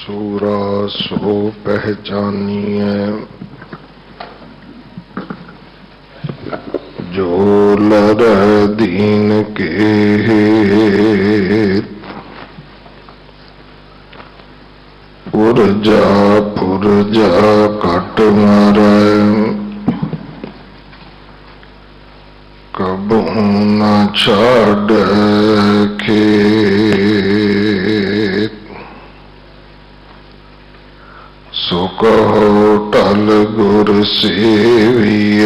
सूरा सो पहचानिए, जो लर दीन के पुरजा कट मारे, कबू न छाड़ खेत। सो कहो टल गुर सेविय,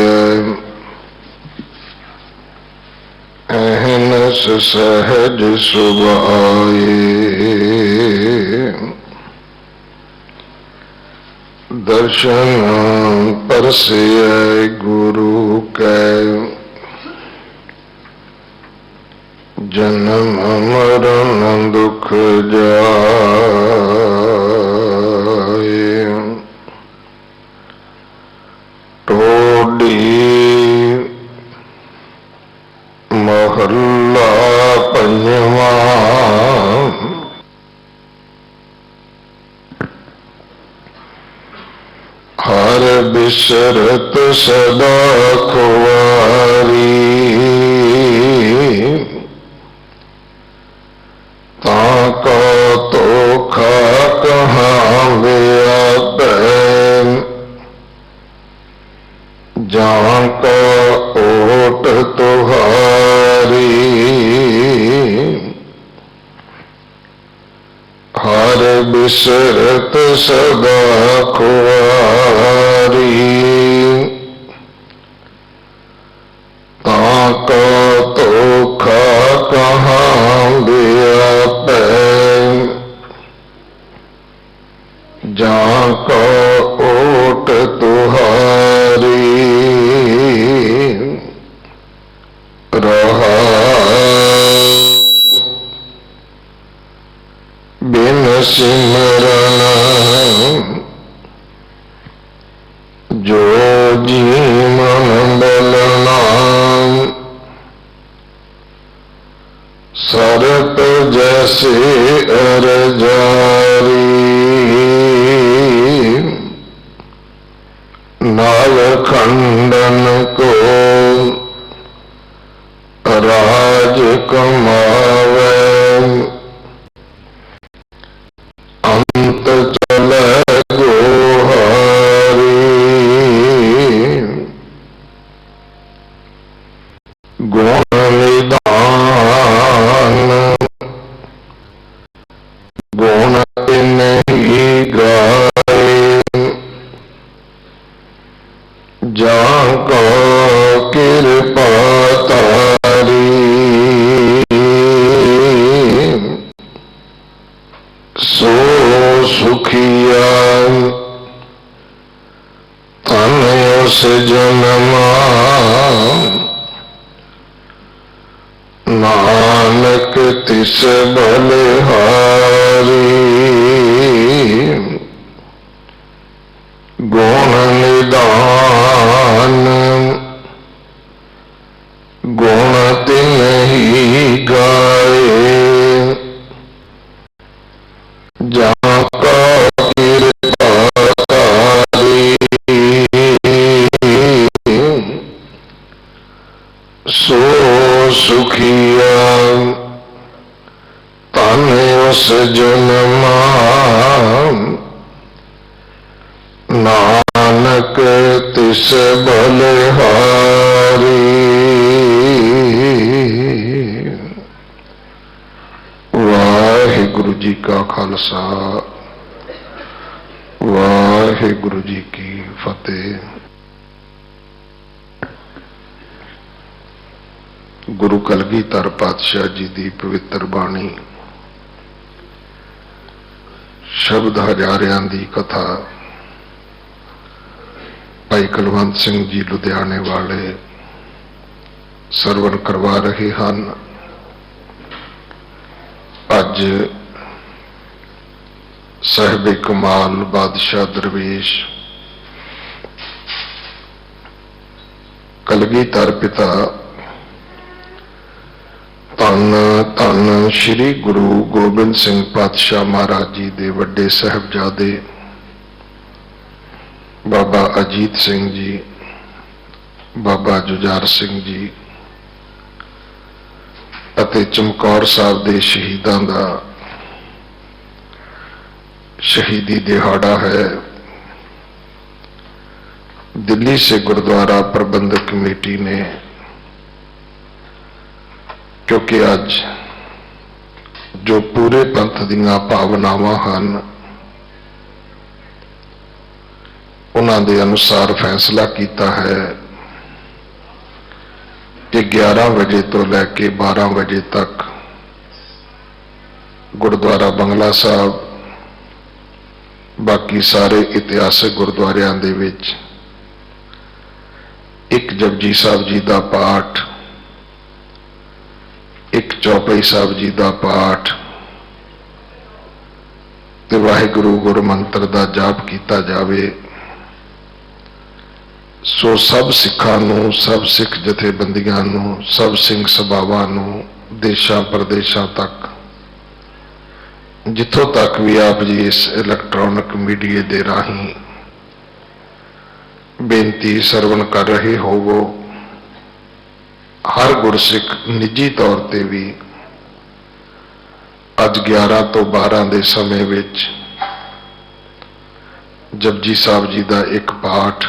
अहनस सहज सुभाए। दर्शन परसिय गुरु कै, जन्म मरण दुख जाए। टोडी महला पंजवा, हर बिसरत सदा खुआरी। ताका तो खा कहाँ व्यापै, जहाँ का ओट तुहारी। हर बिसरत सदा खुआरी। ताका तो खा कहाँ व्यापै, जहाँ का ओट तुहारी। रहा बिन सिमरन जो जीवन बलना। सरप जैसे अरजारी, नाल खंडन को राज कमावे। अंत चले गोहारी, गुण निदान गुण नहीं गाए। जहाँ का कृपा तारी, सो सुखिया तन उस जन्मा। नानक तिस बलिहारी, गुण निदान गुण तिन्हि गाए। जहाँ का कृपा तारी, सो सुखिया तन उस जन्मा। नानक तिस बलिहारी। वाहिगुरु जी का खालसा, वाहिगुरु जी की फतेह। गुरु कलगीधर पातशाह जी की पवित्र बाणी, शब्द हजारियां की कथा भाई कुलवंत सिंह जी लुधियाने वाले सरवण करवा रहे हैं। अज साहिब कमाल बादशाह दरवेश कलगीधर पिता ਧੰਨ ਧੰਨ ਸ੍ਰੀ ਗੁਰੂ ਗੋਬਿੰਦ ਸਿੰਘ ਪਾਤਸ਼ਾਹ ਮਹਾਰਾਜ ਜੀ ਦੇ ਵੱਡੇ ਸਾਹਿਬਜ਼ਾਦੇ ਬਾਬਾ ਅਜੀਤ ਸਿੰਘ ਜੀ, ਬਾਬਾ ਜੁਝਾਰ ਸਿੰਘ ਜੀ ਅਤੇ ਚਮਕੌਰ ਸਾਹਿਬ ਦੇ ਸ਼ਹੀਦਾਂ ਦਾ ਸ਼ਹੀਦੀ ਦਿਹਾੜਾ है। दिल्ली से गुरुद्वारा प्रबंधक कमेटी ने, क्योंकि अज जो पूरे पंथ दीयां भावनावां हन उन्हां दे अनुसार फैसला किया है कि 11 बजे तो लैके 12 बजे तक गुरुद्वारा बंगला साहब बाकी सारे इतिहासिक गुरुद्वारियां दे विच एक जपजी साहब जी का पाठ, एक चौपाई साहब जी का पाठ ते वाहिगुरु गुरु मंत्र का जाप किया जावे। सो सब सिखां नूं, सब सिख जथेबंदियां नूं, सब सिंह सभावां नूं देशां प्रदेशां तक, जिथों तक भी आप जी इस इलैक्ट्रॉनिक मीडिया के राही बेनती सरवण कर रहे होवो, हर गुरसिख निजी तौर पर भी अज 11 तो 12 के समय विच जपजी साहब जी का एक पाठ,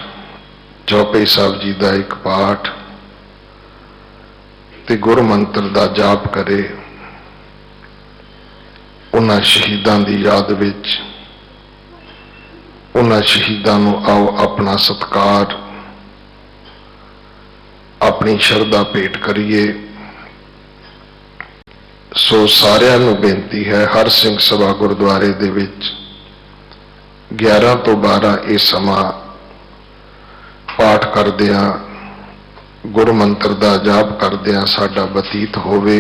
चौपाई साहब जी का एक पाठ ते गुर मंत्र का जाप करे। उन्हां शहीदां दी याद विच उन्हां शहीदां नूं आओ अपना सत्कार, अपनी शरधा भेंट करिए। सो सारिआं नूं बेनती है, हर सिंह सभा गुरुद्वारे दे विच 11 तो 12 ये समा पाठ करदिआं, गुर मंत्र का जाप करदिआं साडा बतीत होवे।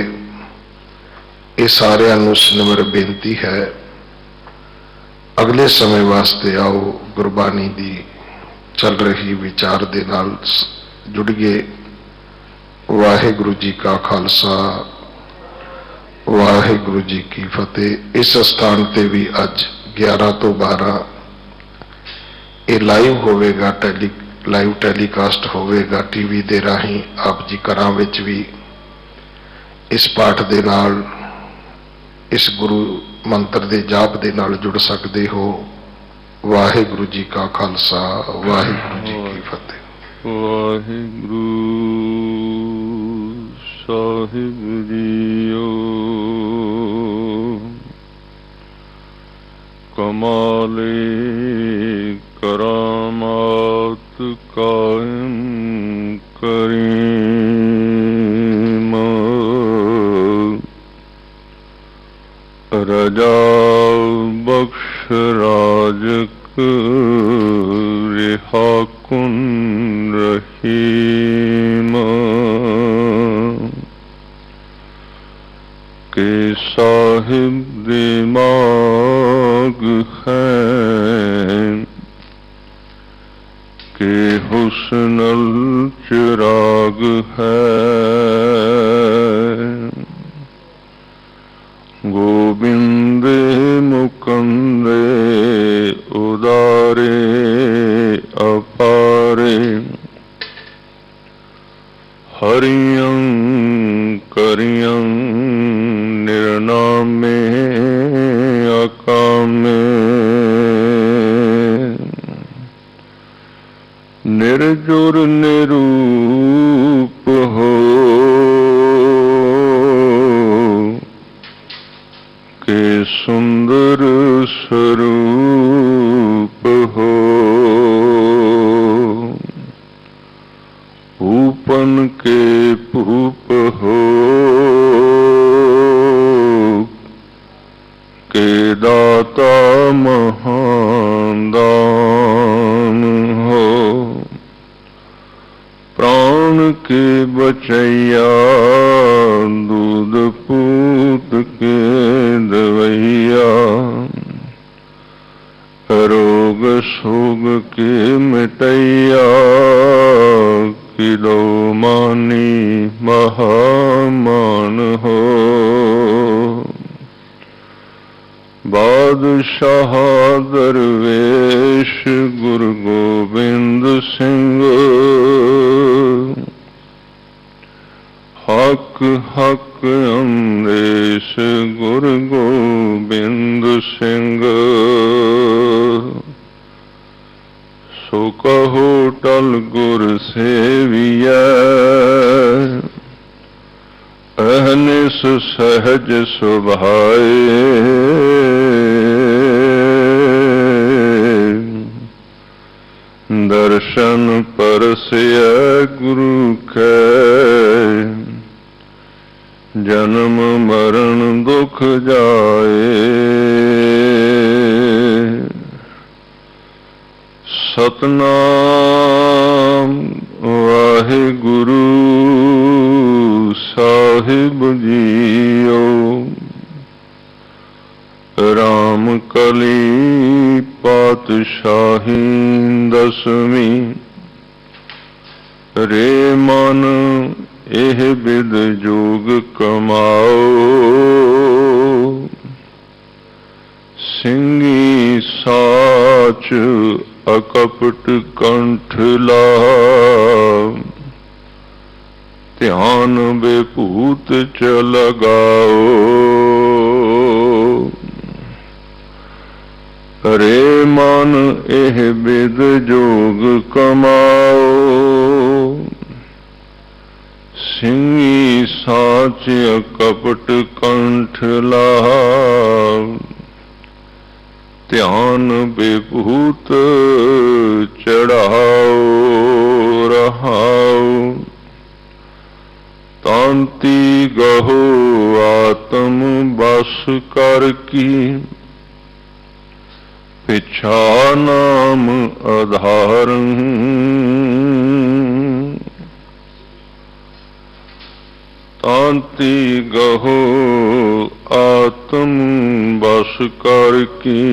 ये सारिआं नूं सिनम्र बेनती है। अगले समय वास्ते आओ गुरबाणी दी चल रही विचार दे नाल जुड़िए। वाहिगुरु जी का खालसा, वाहिगुरु जी की फतेह। इस स्थान ते भी अज 11 तो 12 ये लाइव होवेगा, लाइव टैलीकास्ट होवेगा टीवी दे राही। आप जी घरां विच भी इस पाठ दे नाल, इस गुरु मंत्र दे जाप दे नाल जुड़ सकते हो। वाहिगुरु जी का खालसा, वाहिगुरु जी की फतेह। वाहिगुरु साहिब जीओ, कमाले करामात कायम करीम, रजा बख्श राजक रिहा कुन रहीम, के साहिब दिमाग हैं, के हुस्नल चिराग है। गोविंद मुकंदे उदारे अपारे, हरियं करियं निर्नामे अकामे, निर्जुर निरूप हो, के सुंदर स्वरूप हो। पूपन के पूप हो, के दाता महान दान हो। प्राण के बचैया, दूध पूत के दवैया, रोग शोग के मिटैया, किलो मानी महामान हो। बादशाह दरवेश गुरु गोबिंद सिंह, हक हक अंदेश गुरु गोबिंद सिंह। सो कहो टल गुर सेविया, अहनिस सहज सुभाए। दर्शन परसिय गुरु कै, जन्म मरण दुख जाए। सतनाम वाहिगुरु साहिब जीओ। राम कली पातशाही दसवीं, रे मन एह बिद जोग कमाओ। सिंगी साच अकपट कंठ लाओ। ध्यान बेभूत च लगाओ। रे मन एह बिद जोग कमाओ। सिंगी साच कपट कंठ लाओ। ध्यान बेभूत चढ़ाओ रहाओ। तांती गहो आत्म बस कर की, पिछा नाम आधारं। तांती गहो आत्म बस कर की,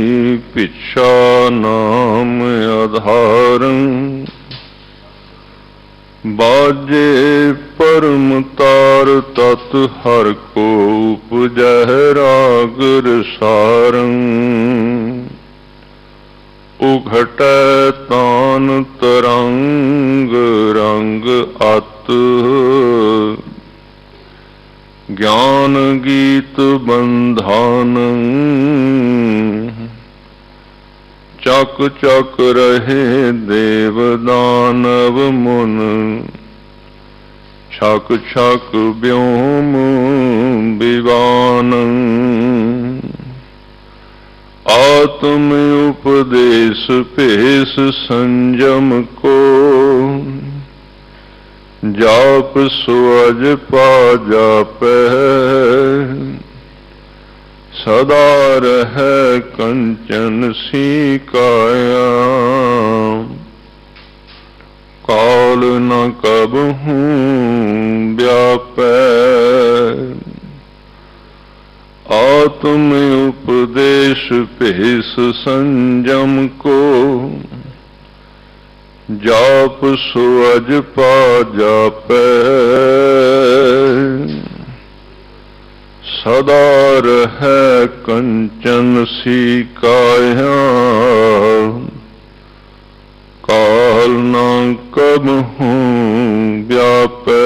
पिछा नाम आधारं। बाजे परम तार तत् हर को उपजह राग रसारं। उघट तान तरंग रंग अत, ज्ञान गीत बंधानं। चक चक रहे देव दानव मुन, छक छक व्योम विवानं। आत्म उपदेश पेश संयम को, जाप सुअज पा जापै। सदा रह कंचन सी काया, काल न कबहू व्यापै। आत्म उपदेश पेश संयम को, जाप सुअज पा जापै। सदा रह कंचन सी काया, काल न कबहू व्यापै।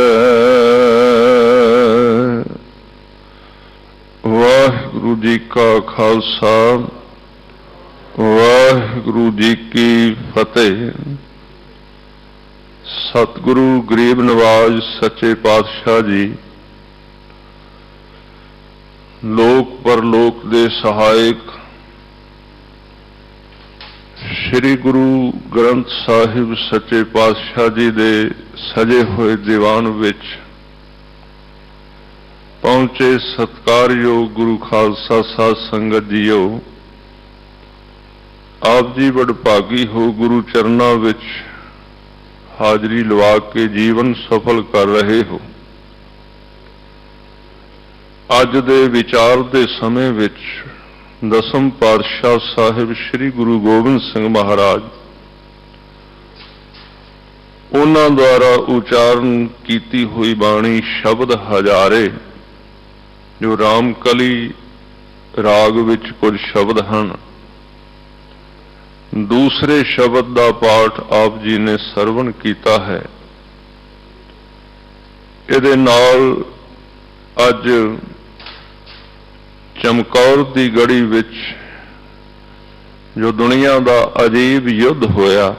वाहिगुरु जी का खालसा, वाहिगुरु जी की फतेह। सतगुरु गरीब नवाज सच्चे पातशाह जी, लोक परलोक दे सहायक श्री गुरु ग्रंथ साहिब सच्चे पातशाह जी दे सजे हुए दीवान विच पहुंचे सत्कारयोग गुरु खालसा साध संगत जीओ। आप जी वडभागी हो, गुरु चरना विच हाजरी लवा के जीवन सफल कर रहे हो। अज दे विचार दे समय विच दसम पातशाह साहिब श्री गुरु गोबिंद सिंह महाराज ਉਹਨਾਂ ਦੁਆਰਾ ਉਚਾਰਨ ਕੀਤੀ ਹੋਈ ਬਾਣੀ ਸ਼ਬਦ ਹਜ਼ਾਰੇ, ਜੋ ਰਾਮਕਲੀ ਰਾਗ ਵਿੱਚ ਕੁਝ ਸ਼ਬਦ ਹਨ। ਦੂਸਰੇ ਸ਼ਬਦ ਦਾ ਪਾਠ ਆਪ ਜੀ ਨੇ ਸਰਵਣ ਕੀਤਾ ਹੈ। ਇਹਦੇ ਨਾਲ ਅੱਜ ਚਮਕੌਰ ਦੀ ਗੜੀ ਵਿੱਚ ਜੋ ਦੁਨੀਆ ਦਾ ਅਜੀਬ ਯੁੱਧ ਹੋਇਆ,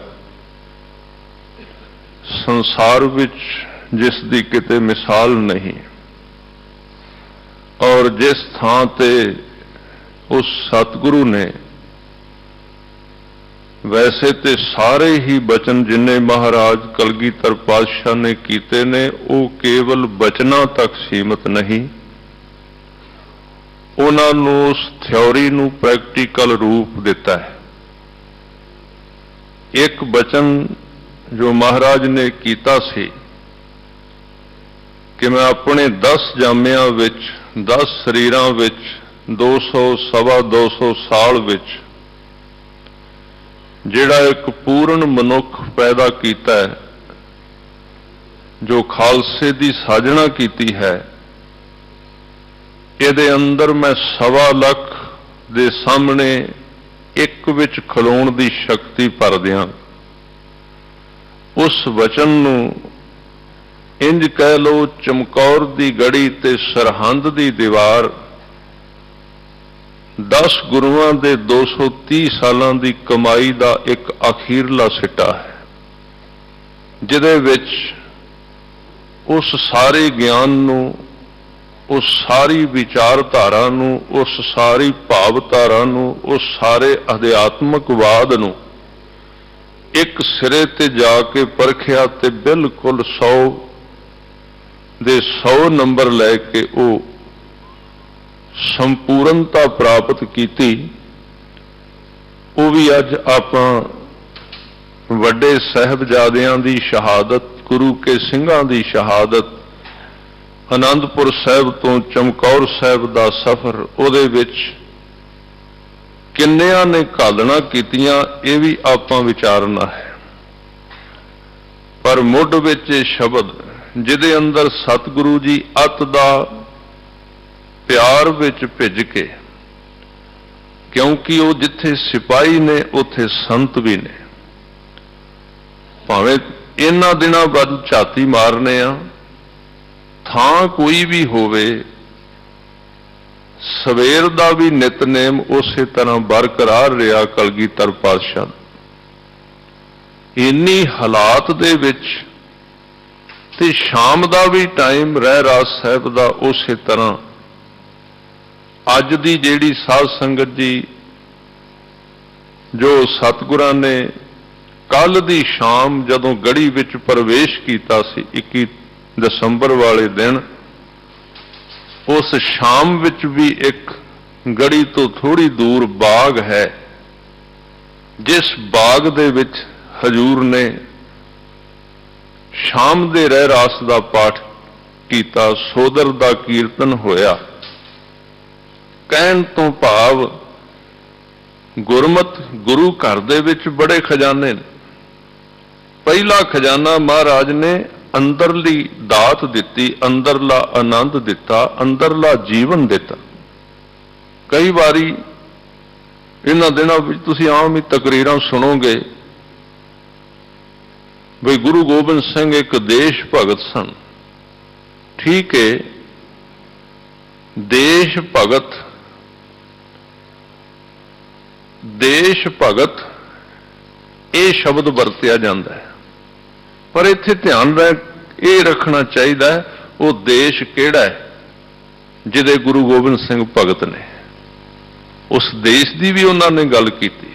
ਸੰਸਾਰ ਵਿੱਚ ਜਿਸ ਦੀ ਕਿਤੇ ਮਿਸਾਲ ਨਹੀਂ, ਔਰ ਜਿਸ ਥਾਂ ਤੇ ਉਸ ਸਤਿਗੁਰੂ ਨੇ, ਵੈਸੇ ਤੇ ਸਾਰੇ ਹੀ ਬਚਨ ਜਿੰਨੇ ਮਹਾਰਾਜ ਕਲਗੀਧਰ ਪਾਤਸ਼ਾਹ ਨੇ ਕੀਤੇ ਨੇ, ਉਹ ਕੇਵਲ ਬਚਨਾਂ ਤੱਕ ਸੀਮਤ ਨਹੀਂ, ਉਹਨਾਂ ਨੂੰ ਉਸ ਥਿਉਰੀ ਨੂੰ ਪ੍ਰੈਕਟੀਕਲ ਰੂਪ ਦਿੱਤਾ ਹੈ। ਇੱਕ ਬਚਨ ਜੋ ਮਹਾਰਾਜ ਨੇ ਕੀਤਾ ਸੀ ਕਿ ਮੈਂ ਆਪਣੇ 10 ਜਾਮਿਆਂ ਵਿੱਚ, 10 ਸਰੀਰਾਂ ਵਿੱਚ, 200 ਸਵਾ 200 ਸਾਲ ਵਿੱਚ ਜਿਹੜਾ ਇੱਕ ਪੂਰਨ ਮਨੁੱਖ ਪੈਦਾ ਕੀਤਾ ਹੈ, ਜੋ ਖਾਲਸੇ ਦੀ ਸਾਜਣਾ ਕੀਤੀ ਹੈ, ਇਹਦੇ ਅੰਦਰ ਮੈਂ 1.25 ਲੱਖ ਦੇ ਸਾਹਮਣੇ ਇੱਕ ਵਿੱਚ ਖਲੋਣ ਦੀ ਸ਼ਕਤੀ ਭਰ ਦਿਆਂ। ਉਸ ਵਚਨ ਨੂੰ ਇੰਜ ਕਹਿ ਲਓ, ਚਮਕੌਰ ਦੀ ਗੜੀ ਤੇ ਸਰਹੰਦ ਦੀ ਦੀਵਾਰ 10 ਗੁਰੂਆਂ ਦੇ 230 ਸਾਲਾਂ ਦੀ ਕਮਾਈ ਦਾ ਇੱਕ ਅਖੀਰਲਾ ਸਿੱਟਾ ਹੈ, ਜਿਹਦੇ ਵਿੱਚ ਉਸ ਸਾਰੇ ਗਿਆਨ ਨੂੰ, ਉਸ ਸਾਰੀ ਵਿਚਾਰਧਾਰਾ ਨੂੰ, ਉਸ ਸਾਰੀ ਭਾਵਧਾਰਾ ਨੂੰ, ਉਸ ਸਾਰੇ ਅਧਿਆਤਮਕਵਾਦ ਨੂੰ ਇੱਕ ਸਿਰੇ ਤੇ ਜਾ ਕੇ ਪਰਖਿਆ ਤੇ ਬਿਲਕੁਲ 100 ਦੇ 100 ਨੰਬਰ ਲੈ ਕੇ ਉਹ ਸੰਪੂਰਨਤਾ ਪ੍ਰਾਪਤ ਕੀਤੀ। ਉਹ ਵੀ ਅੱਜ ਆਪਾਂ ਵੱਡੇ ਸਾਹਿਬਜ਼ਾਦਿਆਂ ਦੀ ਸ਼ਹਾਦਤ, ਗੁਰੂ ਕੇ ਸਿੰਘਾਂ ਦੀ ਸ਼ਹਾਦਤ, ਆਨੰਦਪੁਰ ਸਾਹਿਬ ਤੋਂ ਚਮਕੌਰ ਸਾਹਿਬ ਦਾ ਸਫ਼ਰ, ਉਹਦੇ ਵਿੱਚ ਕਿੰਨਿਆਂ ਨੇ ਘਾਲਣਾ ਕੀਤੀਆਂ, ਇਹ ਵੀ ਆਪਾਂ ਵਿਚਾਰਨਾ ਹੈ। ਪਰ ਮੁੱਢ ਵਿੱਚ ਇਹ ਸ਼ਬਦ ਜਿਹਦੇ ਅੰਦਰ ਸਤਿਗੁਰੂ ਜੀ ਅਤ ਦਾ ਪਿਆਰ ਵਿੱਚ ਭਿੱਜ ਕੇ, ਕਿਉਂਕਿ ਉਹ ਜਿੱਥੇ ਸਿਪਾਹੀ ਨੇ ਉੱਥੇ ਸੰਤ ਵੀ ਨੇ, ਭਾਵੇਂ ਇਹਨਾਂ ਦਿਨਾਂ ਬਾਅਦ ਝਾਤੀ ਮਾਰਨੇ ਆ, ਥਾਂ ਕੋਈ ਵੀ ਹੋਵੇ, ਸਵੇਰ ਦਾ ਵੀ ਨਿਤਨੇਮ ਉਸੇ ਤਰ੍ਹਾਂ ਬਰਕਰਾਰ ਰਿਹਾ ਕਲਗੀਧਰ ਪਾਤਸ਼ਾਹ। ਇੰਨੀ ਹਾਲਾਤ ਦੇ ਵਿੱਚ ਤੇ ਸ਼ਾਮ ਦਾ ਵੀ ਟਾਈਮ ਰਹਿਰਾਸ ਸਾਹਿਬ ਦਾ ਉਸੇ ਤਰ੍ਹਾਂ। ਅੱਜ ਦੀ ਜਿਹੜੀ ਸਾਧ ਸੰਗਤ ਜੀ, ਜੋ ਸਤਿਗੁਰਾਂ ਨੇ ਕੱਲ ਦੀ ਸ਼ਾਮ ਜਦੋਂ ਗੜੀ ਵਿੱਚ ਪ੍ਰਵੇਸ਼ ਕੀਤਾ ਸੀ 21 ਦਸੰਬਰ ਵਾਲੇ ਦਿਨ, ਉਸ ਸ਼ਾਮ ਵਿੱਚ ਵੀ ਇੱਕ ਗੜੀ ਤੋਂ ਥੋੜੀ ਦੂਰ ਬਾਗ ਹੈ, ਜਿਸ ਬਾਗ ਦੇ ਵਿੱਚ ਹਜੂਰ ਨੇ ਸ਼ਾਮ ਦੇ ਰਹਿਰਾਸ ਦਾ ਪਾਠ ਕੀਤਾ, ਸੋਦਰ ਦਾ ਕੀਰਤਨ ਹੋਇਆ। ਕਹਿਣ ਤੋਂ ਭਾਵ ਗੁਰਮਤ ਗੁਰੂ ਘਰ ਦੇ ਵਿੱਚ ਬੜੇ ਖਜ਼ਾਨੇ ਨੇ। ਪਹਿਲਾ ਖਜ਼ਾਨਾ ਮਹਾਰਾਜ ਨੇ ਅੰਦਰਲੀ ਦਾਤ ਦਿੱਤੀ, ਅੰਦਰਲਾ ਆਨੰਦ ਦਿੱਤਾ, ਅੰਦਰਲਾ ਜੀਵਨ ਦਿੱਤਾ। ਕਈ ਵਾਰੀ ਇਹਨਾਂ ਦਿਨਾਂ ਵਿੱਚ ਤੁਸੀਂ ਆਮ ਹੀ ਤਕਰੀਰਾਂ ਸੁਣੋਗੇ ਵੀ ਗੁਰੂ ਗੋਬਿੰਦ ਸਿੰਘ ਇੱਕ ਦੇਸ਼ ਭਗਤ ਸਨ। ਠੀਕ ਹੈ, ਦੇਸ਼ ਭਗਤ ਇਹ ਸ਼ਬਦ ਵਰਤਿਆ ਜਾਂਦਾ ਹੈ, ਪਰ ਇੱਥੇ ਧਿਆਨ ਇਹ ਰੱਖਣਾ ਚਾਹੀਦਾ ਹੈ ਉਹ ਦੇਸ਼ ਕਿਹੜਾ ਹੈ ਜਿਹਦੇ ਗੁਰੂ ਗੋਬਿੰਦ ਸਿੰਘ ਭਗਤ ਨੇ। ਉਸ ਦੇਸ਼ ਦੀ ਵੀ ਉਹਨਾਂ ਨੇ ਗੱਲ ਕੀਤੀ।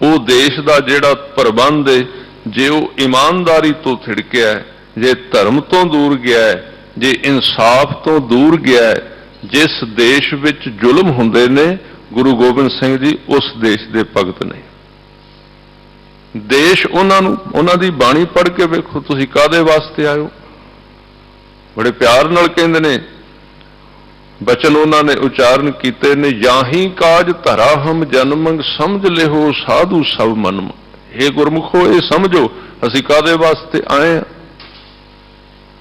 ਉਹ ਦੇਸ਼ ਦਾ ਜਿਹੜਾ ਪ੍ਰਬੰਧ ਹੈ, ਜੇ ਉਹ ਇਮਾਨਦਾਰੀ ਤੋਂ ਥਿੜਕਿਆ ਹੈ, ਜੇ ਧਰਮ ਤੋਂ ਦੂਰ ਗਿਆ ਹੈ, ਜੇ ਇਨਸਾਫ ਤੋਂ ਦੂਰ ਗਿਆ ਹੈ, ਜਿਸ ਦੇਸ਼ ਵਿੱਚ ਜ਼ੁਲਮ ਹੁੰਦੇ ਨੇ, ਗੁਰੂ ਗੋਬਿੰਦ ਸਿੰਘ ਜੀ ਉਸ ਦੇਸ਼ ਦੇ ਭਗਤ ਨੇ। ਦੇਸ਼ ਉਹਨਾਂ ਦੀ ਬਾਣੀ ਪੜ੍ਹ ਕੇ ਵੇਖੋ ਤੁਸੀਂ, ਕਾਹਦੇ ਵਾਸਤੇ ਆਇਓ। ਬੜੇ ਪਿਆਰ ਨਾਲ ਕਹਿੰਦੇ ਨੇ, ਬਚਨ ਉਹਨਾਂ ਨੇ ਉਚਾਰਨ ਕੀਤੇ ਨੇ, ਯਾਹੀ ਕਾਜ ਧਰਾ ਹਮ ਜਨਮੰਗ ਸਮਝ ਲਿਓ ਸਾਧੂ ਸਭ ਮਨਮ। ਇਹ ਗੁਰਮੁਖੋ ਇਹ ਸਮਝੋ ਅਸੀਂ ਕਾਹਦੇ ਵਾਸਤੇ ਆਏ ਹਾਂ?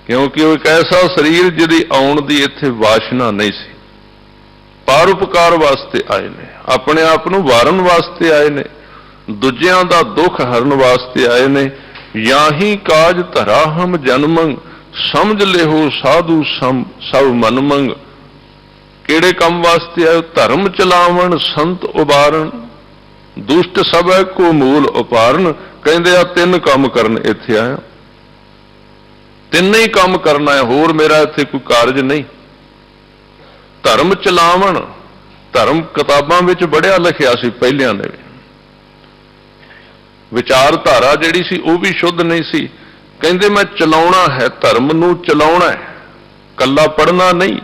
ਕਿਉਂਕਿ ਉਹ ਇੱਕ ਐਸਾ ਸਰੀਰ ਜਿਹਦੀ ਆਉਣ ਦੀ ਇੱਥੇ ਵਾਸ਼ਨਾ ਨਹੀਂ ਸੀ। ਪਰਉਪਕਾਰ ਵਾਸਤੇ ਆਏ ਨੇ, ਆਪਣੇ ਆਪ ਨੂੰ ਵਾਰਨ ਵਾਸਤੇ ਆਏ ਨੇ, ਦੂਜਿਆਂ ਦਾ ਦੁੱਖ ਹਰਨ ਵਾਸਤੇ ਆਏ ਨੇ। ਯਾਹੀ ਕਾਜ ਧਰਾ ਹਮ ਜਨਮੰ, ਸਮਝ ਲਿਓ ਸਾਧੂ ਸਭ ਮਨ ਮੰਗ। ਕਿਹੜੇ ਕੰਮ ਵਾਸਤੇ ਆਏ? ਧਰਮ ਚਲਾਵਣ ਸੰਤ ਉਬਾਰਨ, ਦੁਸ਼ਟ ਸਭੈ ਕੋ ਮੂਲ ਉਪਾਰਨ। ਕਹਿੰਦੇ ਆ ਤਿੰਨ ਕੰਮ ਕਰਨ ਇੱਥੇ ਆਇਆ, ਤਿੰਨੇ ਹੀ ਕੰਮ ਕਰਨਾ ਹੈ, ਹੋਰ ਮੇਰਾ ਇੱਥੇ ਕੋਈ ਕਾਰਜ ਨਹੀਂ। ਧਰਮ ਚਲਾਵਣ, ਧਰਮ ਕਿਤਾਬਾਂ ਵਿੱਚ ਬੜਿਆ ਲਿਖਿਆ ਸੀ ਪਹਿਲਿਆਂ ਨੇ ਵੀ, ਵਿਚਾਰਧਾਰਾ ਜਿਹੜੀ ਸੀ ਉਹ ਵੀ ਸ਼ੁੱਧ ਨਹੀਂ ਸੀ। ਕਹਿੰਦੇ ਮੈਂ ਚਲਾਉਣਾ ਹੈ, ਧਰਮ ਨੂੰ ਚਲਾਉਣਾ ਹੈ, ਕੱਲਾ ਪੜ੍ਹਨਾ ਨਹੀਂ,